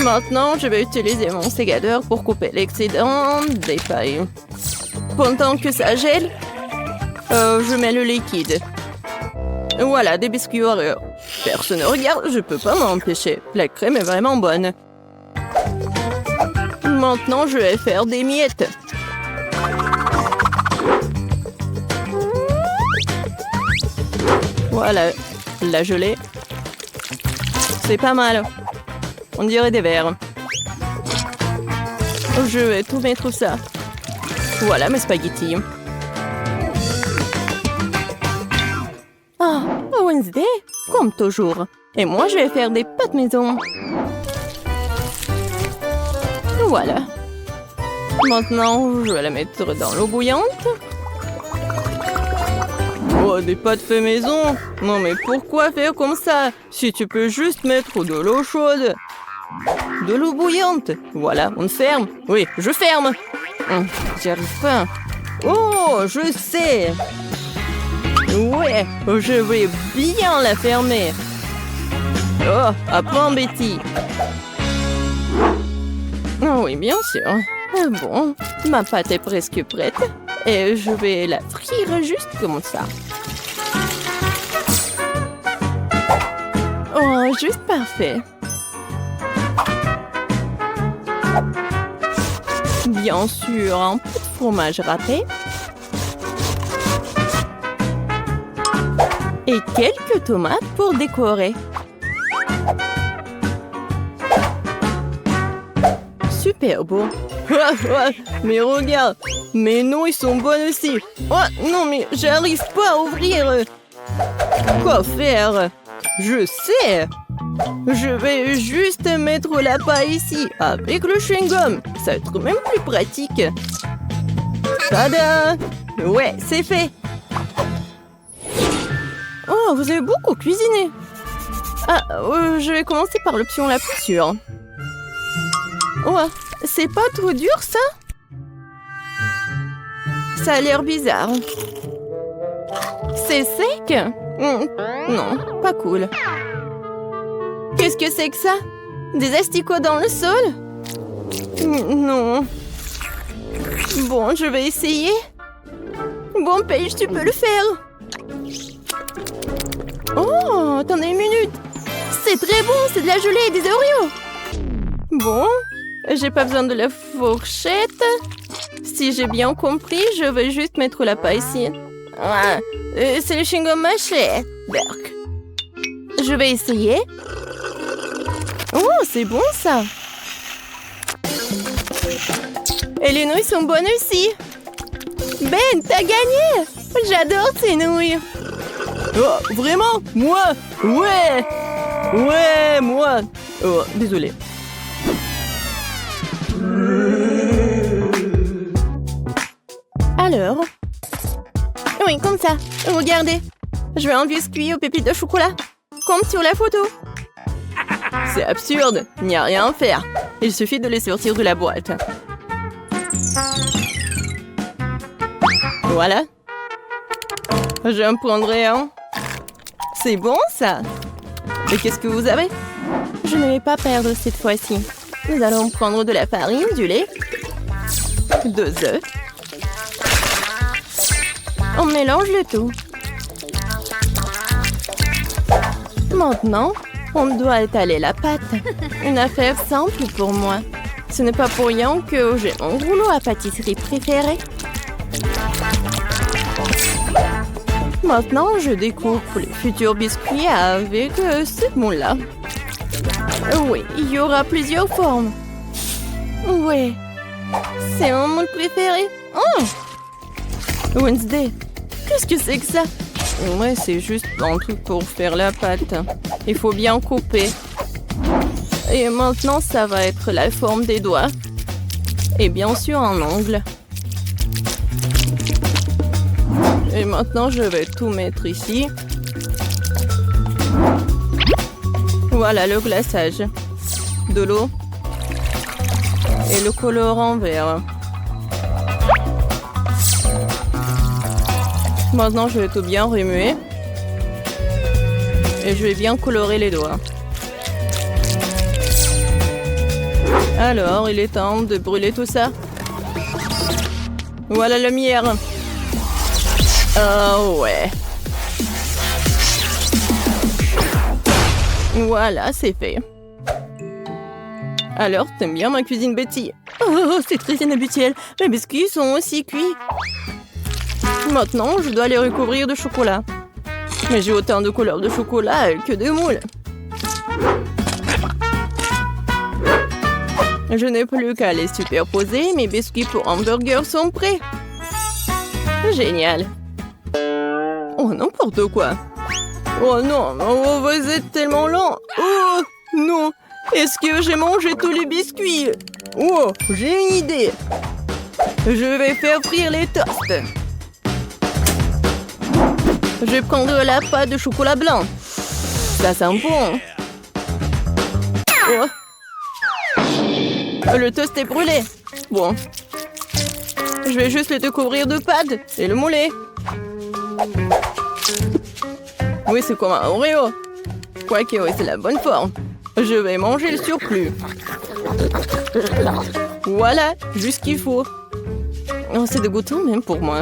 Maintenant, je vais utiliser mon sécateur pour couper l'excédent des pailles. Pendant que ça gèle, je mets le liquide. Voilà, des biscuits Oreo. Personne ne regarde, je peux pas m'empêcher. La crème est vraiment bonne. Maintenant, je vais faire des miettes. Voilà, la gelée. C'est pas mal. On dirait des verres. Je vais tout mettre ça. Voilà mes spaghettis. Ah, Wednesday, comme toujours. Et moi, je vais faire des pâtes maison. Voilà. Maintenant, je vais la mettre dans l'eau bouillante. Oh, des pâtes fait maison? Non, mais pourquoi faire comme ça? Si tu peux juste mettre de l'eau chaude. De l'eau bouillante. Voilà, on ferme. Oui, je ferme. J'y arrive pas. Oh, je sais. Ouais, je vais bien la fermer. Oh, apprends, Betty. Oh oui, bien sûr. Bon, ma pâte est presque prête. Et je vais la frire juste comme ça. Oh, juste parfait. Bien sûr, un peu de fromage râpé. Et quelques tomates pour décorer. Super beau. Mais regarde, mes nouilles sont bonnes aussi. Oh non, mais j'arrive pas à ouvrir. Quoi faire? Je sais. Je vais juste mettre la paille ici, avec le chewing-gum. Ça va être même plus pratique. Tada! Ouais, c'est fait. Oh, vous avez beaucoup cuisiné. Ah, je vais commencer par l'option la plus sûre. Oh, c'est pas trop dur, ça? Ça a l'air bizarre. C'est sec? Non, pas cool. Qu'est-ce que c'est que ça? Des asticots dans le sol? Non. Bon, je vais essayer. Bon, Paige, tu peux le faire. Oh, attendez une minute. C'est très bon, c'est de la gelée et des Oreos. Bon, j'ai pas besoin de la fourchette. Si j'ai bien compris, je vais juste mettre la paille ici. Ah, c'est le chewing-gum mâché. Berk. Je vais essayer. Oh, c'est bon ça. Et les nouilles sont bonnes aussi. Ben, t'as gagné. J'adore ces nouilles. Oh, vraiment? Moi? Ouais. Ouais, moi. Oh, désolé. Alors? Oui, comme ça. Regardez. Je veux un biscuit aux pépites de chocolat. Comme sur la photo. C'est absurde. Il n'y a rien à faire. Il suffit de les sortir de la boîte. Voilà. J'en prendrai un. C'est bon, ça. Et qu'est-ce que vous avez? Je ne vais pas perdre cette fois-ci. Nous allons prendre de la farine, du lait, 2 œufs. On mélange le tout. Maintenant, on doit étaler la pâte. Une affaire simple pour moi. Ce n'est pas pour rien que j'ai mon rouleau à pâtisserie préféré. Maintenant, je découpe les futurs biscuits avec ce moule-là. Oui, il y aura plusieurs formes. Ouais, c'est mon moule préféré. Oh! Wednesday, qu'est-ce que c'est que ça? Ouais, c'est juste un truc pour faire la pâte. Il faut bien couper. Et maintenant, ça va être la forme des doigts. Et bien sûr, un ongle. Et maintenant, je vais tout mettre ici. Voilà le glaçage. De l'eau. Et le colorant vert. Maintenant, je vais tout bien remuer. Et je vais bien colorer les doigts. Alors, il est temps de brûler tout ça. Voilà la lumière. Oh ouais. Voilà, c'est fait. Alors, t'aimes bien ma cuisine, Betty? Oh, c'est très inhabituel. Mes biscuits sont aussi cuits. Maintenant, je dois les recouvrir de chocolat. Mais j'ai autant de couleurs de chocolat que de moules. Je n'ai plus qu'à les superposer. Mes biscuits pour hamburger sont prêts. Génial. Oh, n'importe quoi. Oh non, oh, vous êtes tellement lent. Oh non, est-ce que j'ai mangé tous les biscuits? Oh, j'ai une idée. Je vais faire frire les toasts. Je vais prendre la pâte de chocolat blanc. Ça sent bon. Oh. Le toast est brûlé. Bon. Je vais juste le découvrir de pâte et le mouler. Oui, c'est comme un Oreo. Quoique, oui, c'est la bonne forme. Je vais manger le surplus. Voilà, juste ce qu'il faut. Oh, c'est dégoûtant même pour moi.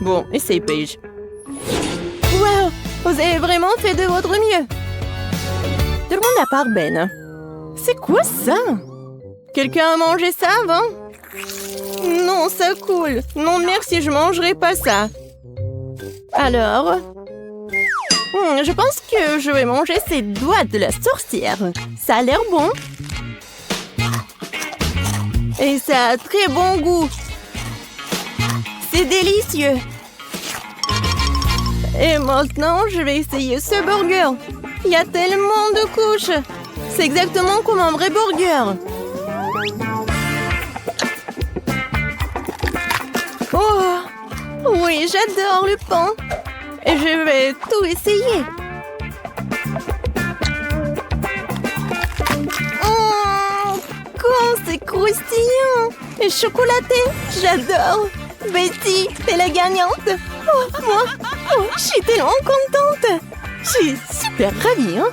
Bon, essaye, Paige. Wow, vous avez vraiment fait de votre mieux. Tout le monde à part Ben. C'est quoi ça? Quelqu'un a mangé ça avant? Non, ça coule. Non, merci, je mangerai pas ça. Alors, je pense que je vais manger ces doigts de la sorcière. Ça a l'air bon. Et ça a très bon goût. C'est délicieux. Et maintenant, je vais essayer ce burger. Il y a tellement de couches. C'est exactement comme un vrai burger. Oh, oui, j'adore le pain. Et je vais tout essayer. Oh, quand c'est croustillant et chocolaté, j'adore. Betty, t'es la gagnante. Oh, moi, je suis tellement contente. Je suis super ravie, hein.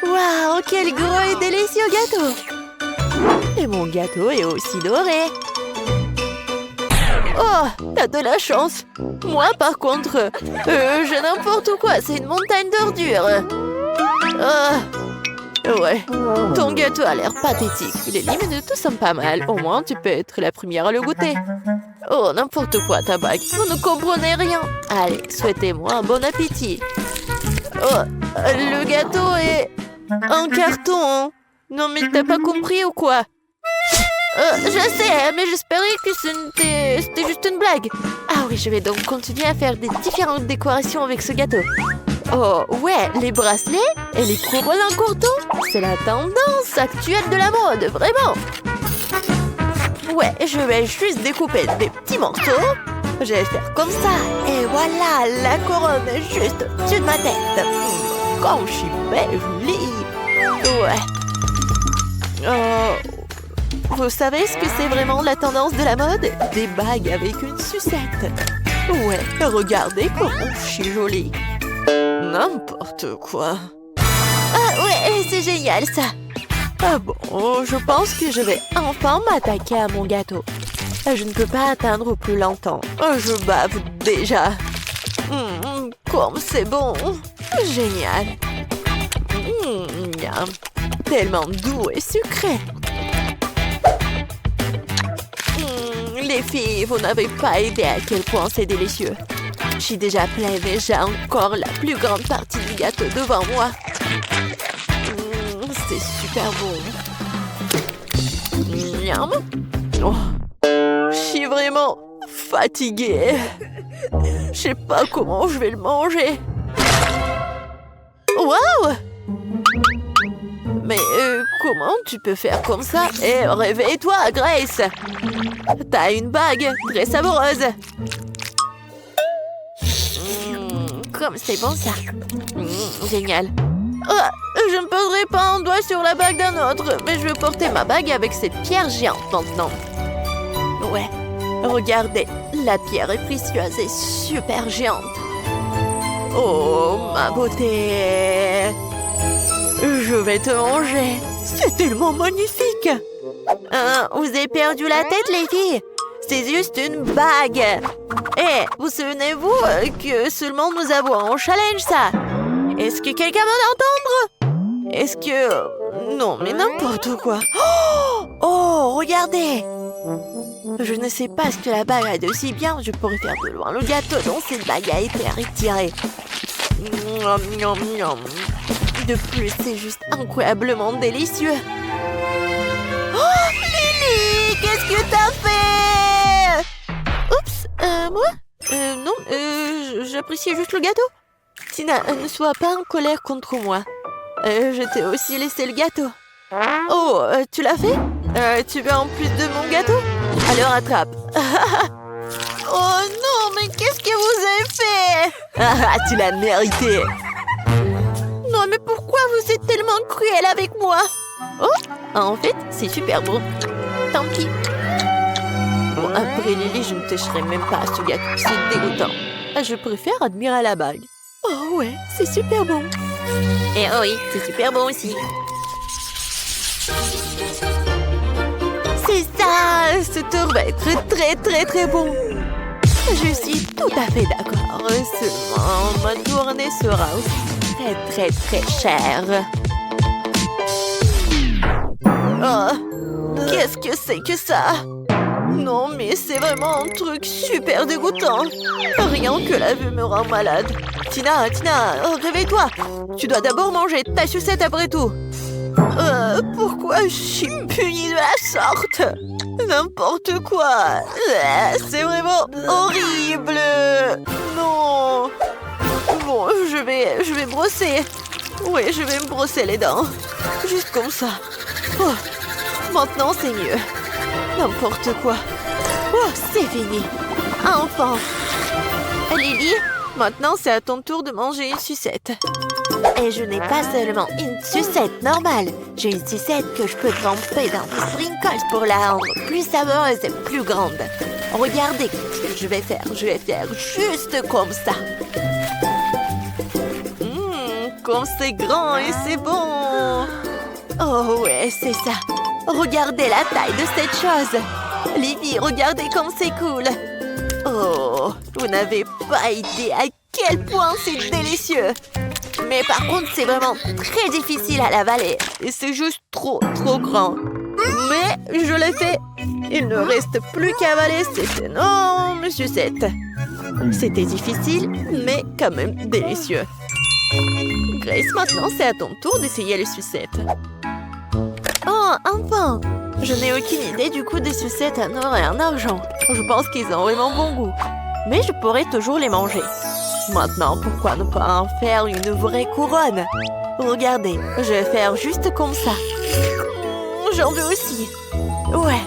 Waouh, quel gros et délicieux gâteau. Et mon gâteau est aussi doré. Oh, t'as de la chance. Moi, par contre, j'ai n'importe quoi. C'est une montagne d'ordures. Ouais, ton gâteau a l'air pathétique. Les limites tout sont pas mal. Au moins, tu peux être la première à le goûter. Oh, n'importe quoi, ta bague. Vous ne comprenez rien. Allez, souhaitez-moi un bon appétit. Oh, le gâteau est un carton. Hein. Non, mais t'as pas compris ou quoi? Je sais, mais j'espérais que c'était juste une blague. Ah oui, je vais donc continuer à faire des différentes décorations avec ce gâteau. Oh, ouais, les bracelets et les couronnes en courton, c'est la tendance actuelle de la mode, vraiment. Ouais, je vais juste découper des petits morceaux. Je vais faire comme ça. Et voilà, la couronne est juste au-dessus de ma tête. Comme je suis belle, jolie. Ouais. Vous savez ce que c'est vraiment la tendance de la mode? Des bagues avec une sucette. Ouais, regardez comment je suis jolie. N'importe quoi. Ah ouais, c'est génial ça. Ah bon, je pense que je vais enfin m'attaquer à mon gâteau. Je ne peux pas atteindre plus longtemps. Je bave déjà. Comme c'est bon. Génial. Miam. Tellement doux et sucré. Les filles, vous n'avez pas idée à quel point c'est délicieux. Je suis déjà pleine et j'ai encore la plus grande partie du gâteau devant moi. C'est super bon. Miam. Oh. Je suis vraiment fatiguée. Je sais pas comment je vais le manger. Waouh! Mais comment tu peux faire comme ça? Eh, réveille-toi, Grace! T'as une bague très savoureuse. Comme c'est bon ça. Génial. Oh, je ne poserai pas un doigt sur la bague d'un autre, mais je veux porter ma bague avec cette pierre géante maintenant. Ouais, regardez, la pierre est précieuse et super géante. Oh, ma beauté! Je vais te manger. C'est tellement magnifique. Vous avez perdu la tête, les filles? C'est juste une bague. Eh, vous souvenez-vous que seulement nous avons un challenge, ça? Est-ce que quelqu'un va l'entendre? Est-ce que... Non, mais n'importe quoi. Oh, regardez. Je ne sais pas ce que la bague a de si bien. Je pourrais faire de loin le gâteau dont cette bague a été retirée. De plus, c'est juste incroyablement délicieux. Oh, Lily, qu'est-ce que t'as fait? Oups, moi? Non, j'appréciais juste le gâteau. Tina, ne sois pas en colère contre moi. Je t'ai aussi laissé le gâteau. Oh, tu l'as fait? Tu veux en plus de mon gâteau? Alors attrape. Oh non, mais qu'est-ce que vous avez fait? Tu l'as mérité. Non, mais pourquoi vous êtes tellement cruel avec moi? Oh, en fait, c'est super bon. Tant pis. Bon, après Lily, je ne toucherai même pas à ce gâteau. C'est dégoûtant. Je préfère admirer la bague. Oh ouais, c'est super bon. Et oh oui, c'est super bon aussi. C'est ça, ce tour va être très très très bon. Je suis tout à fait d'accord. Seulement, ma tournée sera aussi très très très chère. Oh, qu'est-ce que c'est que ça? Non, mais c'est vraiment un truc super dégoûtant. Rien que la vue me rend malade. Tina, réveille-toi. Tu dois d'abord manger ta sucette après tout. Pourquoi je suis punie de la sorte? N'importe quoi. C'est vraiment horrible. Non. Bon, je vais brosser. Oui, je vais me brosser les dents. Juste comme ça. Oh, maintenant, c'est mieux. N'importe quoi. Oh, c'est fini. Enfin. Lily, maintenant, c'est à ton tour de manger une sucette. Et je n'ai pas seulement une sucette normale. J'ai une sucette que je peux tremper dans des sprinkles pour la rendre plus savoureuse et plus grande. Regardez ce que je vais faire. Je vais faire juste comme ça. Comme c'est grand et c'est bon. Oh ouais, c'est ça. Regardez la taille de cette chose. Livy, regardez comme c'est cool. Oh, vous n'avez pas idée à quel point c'est délicieux. Mais par contre, c'est vraiment très difficile à l'avaler. Et c'est juste trop grand. Mais je l'ai fait. Il ne reste plus qu'à avaler cette énorme sucette. C'était difficile, mais quand même délicieux. Grace, maintenant, c'est à ton tour d'essayer les sucettes. Oh, enfin! Je n'ai aucune idée du goût des sucettes en or et en argent. Je pense qu'ils ont vraiment bon goût. Mais je pourrais toujours les manger. Maintenant, pourquoi ne pas en faire une vraie couronne? Regardez, je vais faire juste comme ça. J'en veux aussi. Ouais,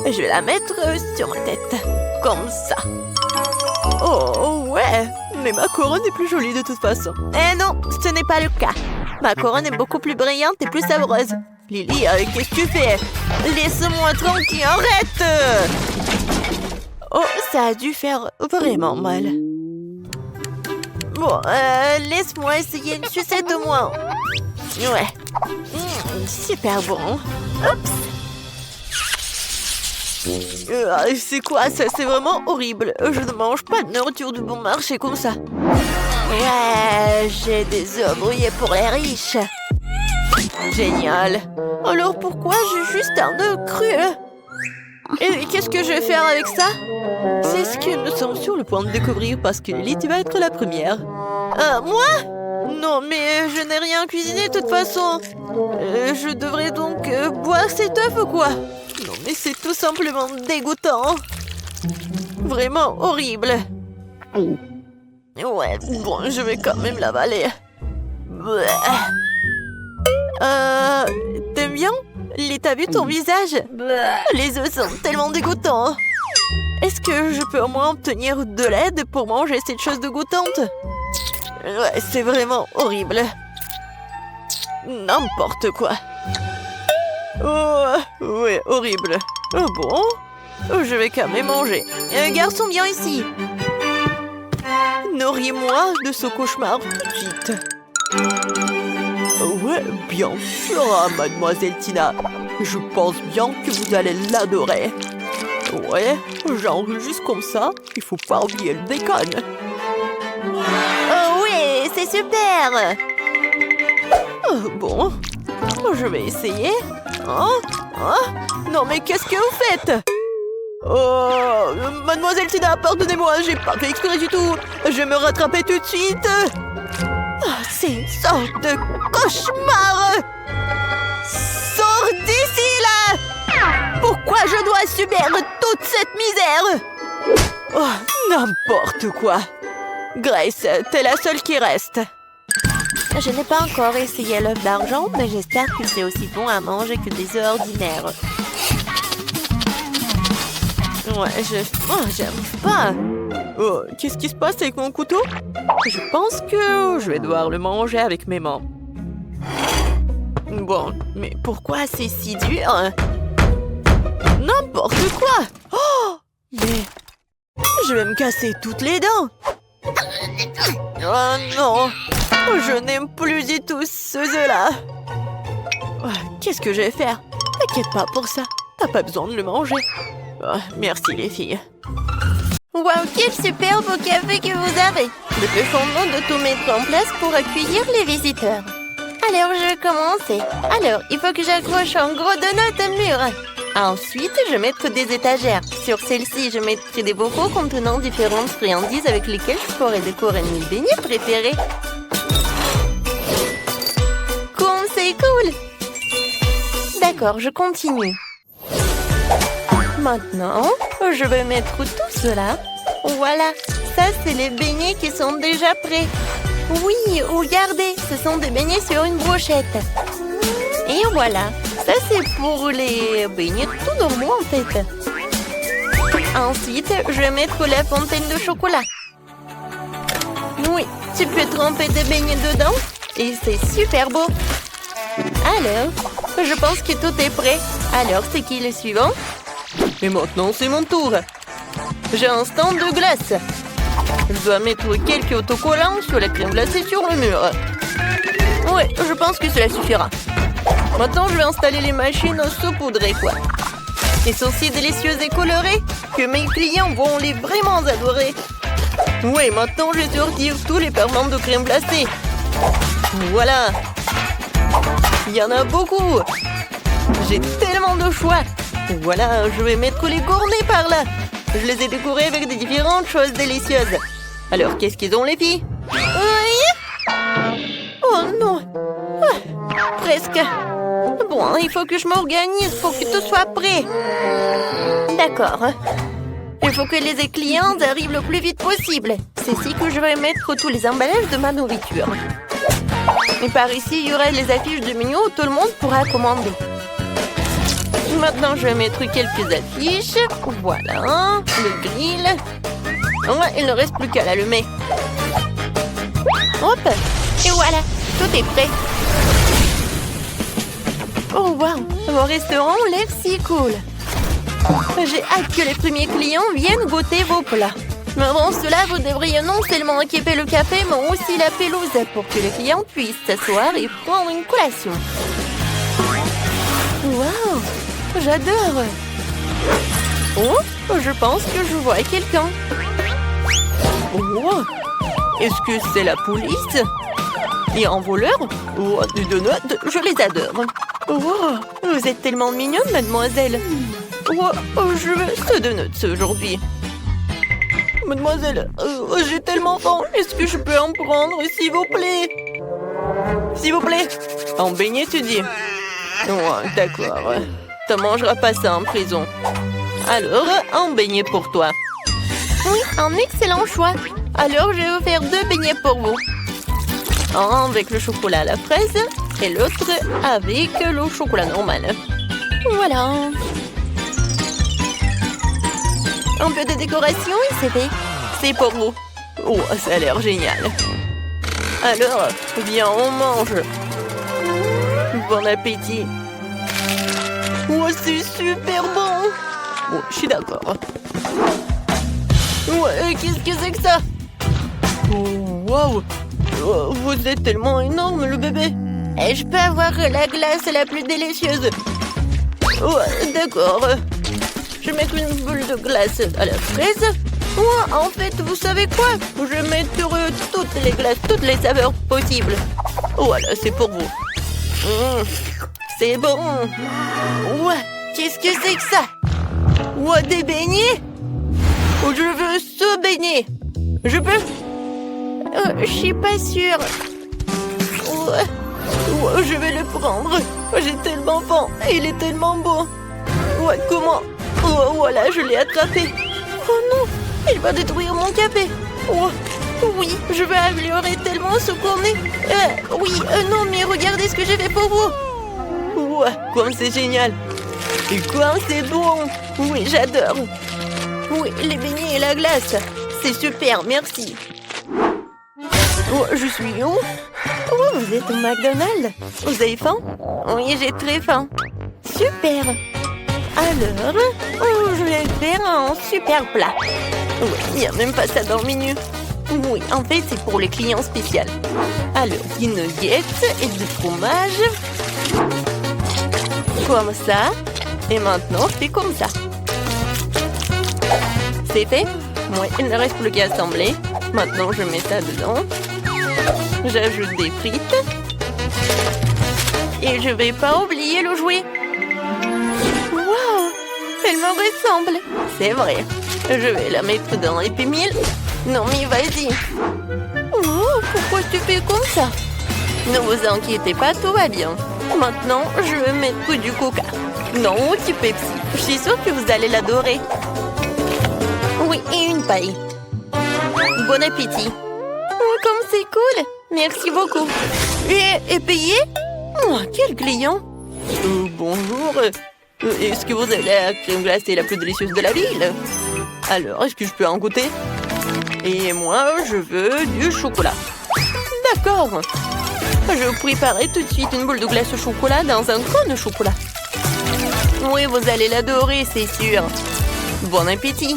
je vais la mettre sur ma tête. Comme ça. Oh, ouais. Mais ma couronne est plus jolie de toute façon. Eh non, ce n'est pas le cas. Ma couronne est beaucoup plus brillante et plus savoureuse. Lily, qu'est-ce que tu fais? Laisse-moi tranquille, arrête! Oh, ça a dû faire vraiment mal. Bon, laisse-moi essayer une sucette au moins. Ouais. Super bon. Oups. C'est quoi ça? C'est vraiment horrible. Je ne mange pas de nourriture du bon marché comme ça. Ouais, j'ai des œufs brouillés pour les riches. Génial. Alors pourquoi j'ai juste un œuf cru? Et qu'est-ce que je vais faire avec ça? C'est ce que nous sommes sur le point de découvrir parce que Lily, tu vas être la première. Moi? Non, mais je n'ai rien cuisiné de toute façon. Je devrais donc boire cet œuf ou quoi? Non, mais c'est tout simplement dégoûtant. Vraiment horrible. Ouais, bon, je vais quand même l'avaler. T'aimes bien? T'as vu ton visage? Les œufs sont tellement dégoûtants. Est-ce que je peux au moins obtenir de l'aide pour manger cette chose dégoûtante? Ouais, c'est vraiment horrible. N'importe quoi. Oh, ouais, horrible. Oh bon? Je vais quand même manger. Garçon, viens ici. Nourris-moi de ce cauchemar tout de suite. Ouais, bien sûr, mademoiselle Tina. Je pense bien que vous allez l'adorer. Ouais, genre juste comme ça, il faut pas oublier le bacon. Oh oui, c'est super. Oh, bon, je vais essayer. Oh, non mais qu'est-ce que vous faites? Oh, mademoiselle Tina, pardonnez-moi, j'ai pas fait exprès du tout. Je vais me rattraper tout de suite. C'est une sorte de cauchemar. Sors d'ici, là! Pourquoi je dois subir toute cette misère? Oh, n'importe quoi. Grace, t'es la seule qui reste. Je n'ai pas encore essayé l'œuf d'argent, mais j'espère que c'est aussi bon à manger que des œufs ordinaires. Ouais, j'aime pas. Oh, qu'est-ce qui se passe avec mon couteau? Je pense que je vais devoir le manger avec mes mains. Bon, mais pourquoi c'est si dur? N'importe quoi! Oh! Mais je vais me casser toutes les dents! Oh non! Je n'aime plus du tout ce œuf-là! Qu'est-ce que je vais faire? T'inquiète pas pour ça, t'as pas besoin de le manger. Oh, merci les filles. Wow, quel superbe café que vous avez! Depuis le fondement de tout mettre en place pour accueillir les visiteurs. Alors, je vais commencer. Alors, il faut que j'accroche un gros donut au mur. Ensuite, je vais mettre des étagères. Sur celle-ci, je mettrai des bocaux contenant différentes friandises avec lesquelles je pourrai décorer mes beignets préférés. Comme c'est cool! D'accord, je continue. Maintenant, je vais mettre tout cela. Voilà, ça c'est les beignets qui sont déjà prêts. Oui, regardez, ce sont des beignets sur une brochette. Et voilà, ça c'est pour les beignets tout normaux en fait. Ensuite, je vais mettre la fontaine de chocolat. Oui, tu peux tremper des beignets dedans et c'est super beau. Alors, je pense que tout est prêt. Alors, c'est qui le suivant? Et maintenant, c'est mon tour. J'ai un stand de glace. Je dois mettre quelques autocollants sur la crème glacée sur le mur. Ouais, je pense que cela suffira. Maintenant, je vais installer les machines saupoudrées, quoi. Elles sont si délicieuses et colorées que mes clients vont les vraiment adorer. Oui, maintenant, je vais sortir tous les ferments de crème glacée. Voilà. Il y en a beaucoup. J'ai tellement de choix. Voilà, je vais mettre les gourmets par là. Je les ai décorés avec des différentes choses délicieuses. Alors, qu'est-ce qu'ils ont, les filles? Oh non. Presque. Bon, il faut que je m'organise pour que tout soit prêt. D'accord. Il faut que les clients arrivent le plus vite possible. C'est ici que je vais mettre tous les emballages de ma nourriture. Et par ici, il y aura les affiches de menu où tout le monde pourra commander. Maintenant, je vais mettre quelques affiches. Voilà, le grill. Ouais, il ne reste plus qu'à l'allumer. Hop, et voilà, tout est prêt. Oh wow, mon restaurant a l'air si cool. J'ai hâte que les premiers clients viennent goûter vos plats. Mais avant cela, vous devriez non seulement équiper le café, mais aussi la pelouse pour que les clients puissent s'asseoir et prendre une collation. Wow, j'adore. Oh, je pense que je vois quelqu'un. Oh, est-ce que c'est la police? Et un voleur? Oh, des donuts, je les adore. Oh, vous êtes tellement mignonne, mademoiselle. Oh, je veux ce donut aujourd'hui. Mademoiselle, j'ai tellement faim. Est-ce que je peux en prendre, s'il vous plaît? S'il vous plaît. En beignet, tu dis? Ouais, d'accord. Tu mangeras pas ça en prison. Alors, un beignet pour toi. Oui, un excellent choix. Alors, je vais vous faire 2 beignets pour vous. Un avec le chocolat à la fraise et l'autre avec le chocolat normal. Voilà. Un peu de décoration et c'est fait. C'est pour vous. Oh, ça a l'air génial. Alors, viens, on mange. Bon appétit. Oh, c'est super bon. Oh, je suis d'accord. Ouais, qu'est-ce que c'est que ça? Oh, wow. Oh, vous êtes tellement énorme, le bébé. Et je peux avoir la glace la plus délicieuse. Oh, d'accord. Je vais mettre une boule de glace à la fraise. Oh, en fait, vous savez quoi? Je vais mettre toutes les glaces, toutes les saveurs possibles. Voilà, c'est pour vous. C'est bon. Ouais, qu'est-ce que c'est que ça? Ouais, des beignets? Oh, je veux ce beignet. Je peux? Je suis pas sûre. Ouais, je vais le prendre. J'ai tellement faim. Il est tellement beau. Ouais, comment? Oh, voilà, je l'ai attrapé. Oh non, il va détruire mon café. Oh, oui, je vais améliorer tellement ce qu'on est. Oui, non, mais regardez ce que j'ai fait pour vous. Ouais, comme c'est génial. Et comme c'est bon. Oui, j'adore. Oui, les beignets et la glace. C'est super, merci. Oh, je suis où? Oh, vous êtes au McDonald's. Vous avez faim? Oui, j'ai très faim. Super. Alors, je vais faire un super plat. Oui, il n'y a même pas ça dans le menu. Oui, en fait, c'est pour les clients spéciaux. Alors, des nuggets et du fromage. Comme ça. Et maintenant, je fais comme ça. C'est fait? Oui, il ne reste plus qu'à assembler. Maintenant, je mets ça dedans. J'ajoute des frites. Et je vais pas oublier le jouet. Waouh! Elle me ressemble. C'est vrai. Je vais la mettre dans Happy Meal. Non, mais vas-y. Oh, pourquoi tu fais comme ça? Ne vous inquiétez pas, tout va bien. Maintenant, je vais mettre du coca. Non, du Pepsi. Je suis sûre que vous allez l'adorer. Oui, et une paille. Bon appétit. Oh, comme c'est cool! Merci beaucoup. Et payé? Oh, quel client! Bonjour. Est-ce que vous avez la crème glacée la plus délicieuse de la ville? Alors, est-ce que je peux en goûter? Et moi, je veux du chocolat. D'accord. Je préparerai tout de suite une boule de glace au chocolat dans un cône de chocolat. Oui, vous allez l'adorer, c'est sûr. Bon appétit.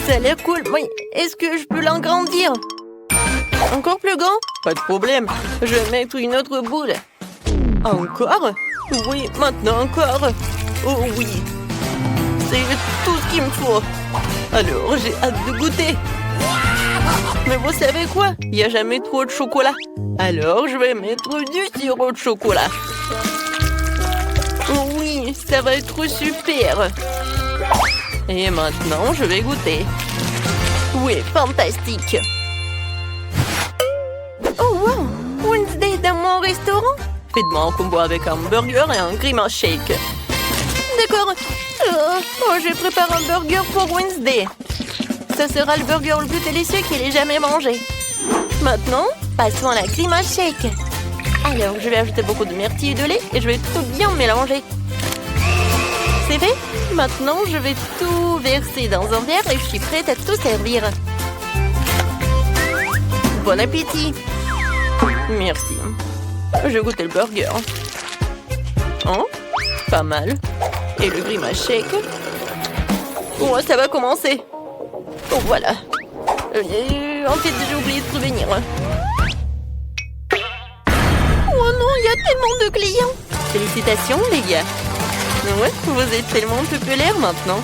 Ça a l'air cool. Oui, est-ce que je peux l'agrandir? Encore plus grand? Pas de problème. Je vais mettre une autre boule. Encore? Oui, maintenant encore. Oh oui. C'est tout ce qu'il me faut. Alors, j'ai hâte de goûter. Mais vous savez quoi? Il n'y a jamais trop de chocolat. Alors, je vais mettre du sirop de chocolat. Oui, ça va être super. Et maintenant, je vais goûter. Oui, fantastique. Oh wow! Wednesday dans mon restaurant? Faites-moi un combo avec un burger et un grimace shake. D'accord. Je prépare un burger pour Wednesday. Ce sera le burger le plus délicieux qu'elle ait jamais mangé. Maintenant, passons à la grimace shake. Alors, je vais ajouter beaucoup de myrtille et de lait et je vais tout bien mélanger. C'est fait? Maintenant, je vais tout verser dans un verre et je suis prête à tout servir. Bon appétit! Merci. Je goûte le burger. Oh, pas mal. Et le grimace shake. Oh, ça va commencer. Oh, voilà. En fait, j'ai oublié de prévenir. Oh non, il y a tellement de clients. Félicitations, les gars. Ouais, vous êtes tellement populaires maintenant.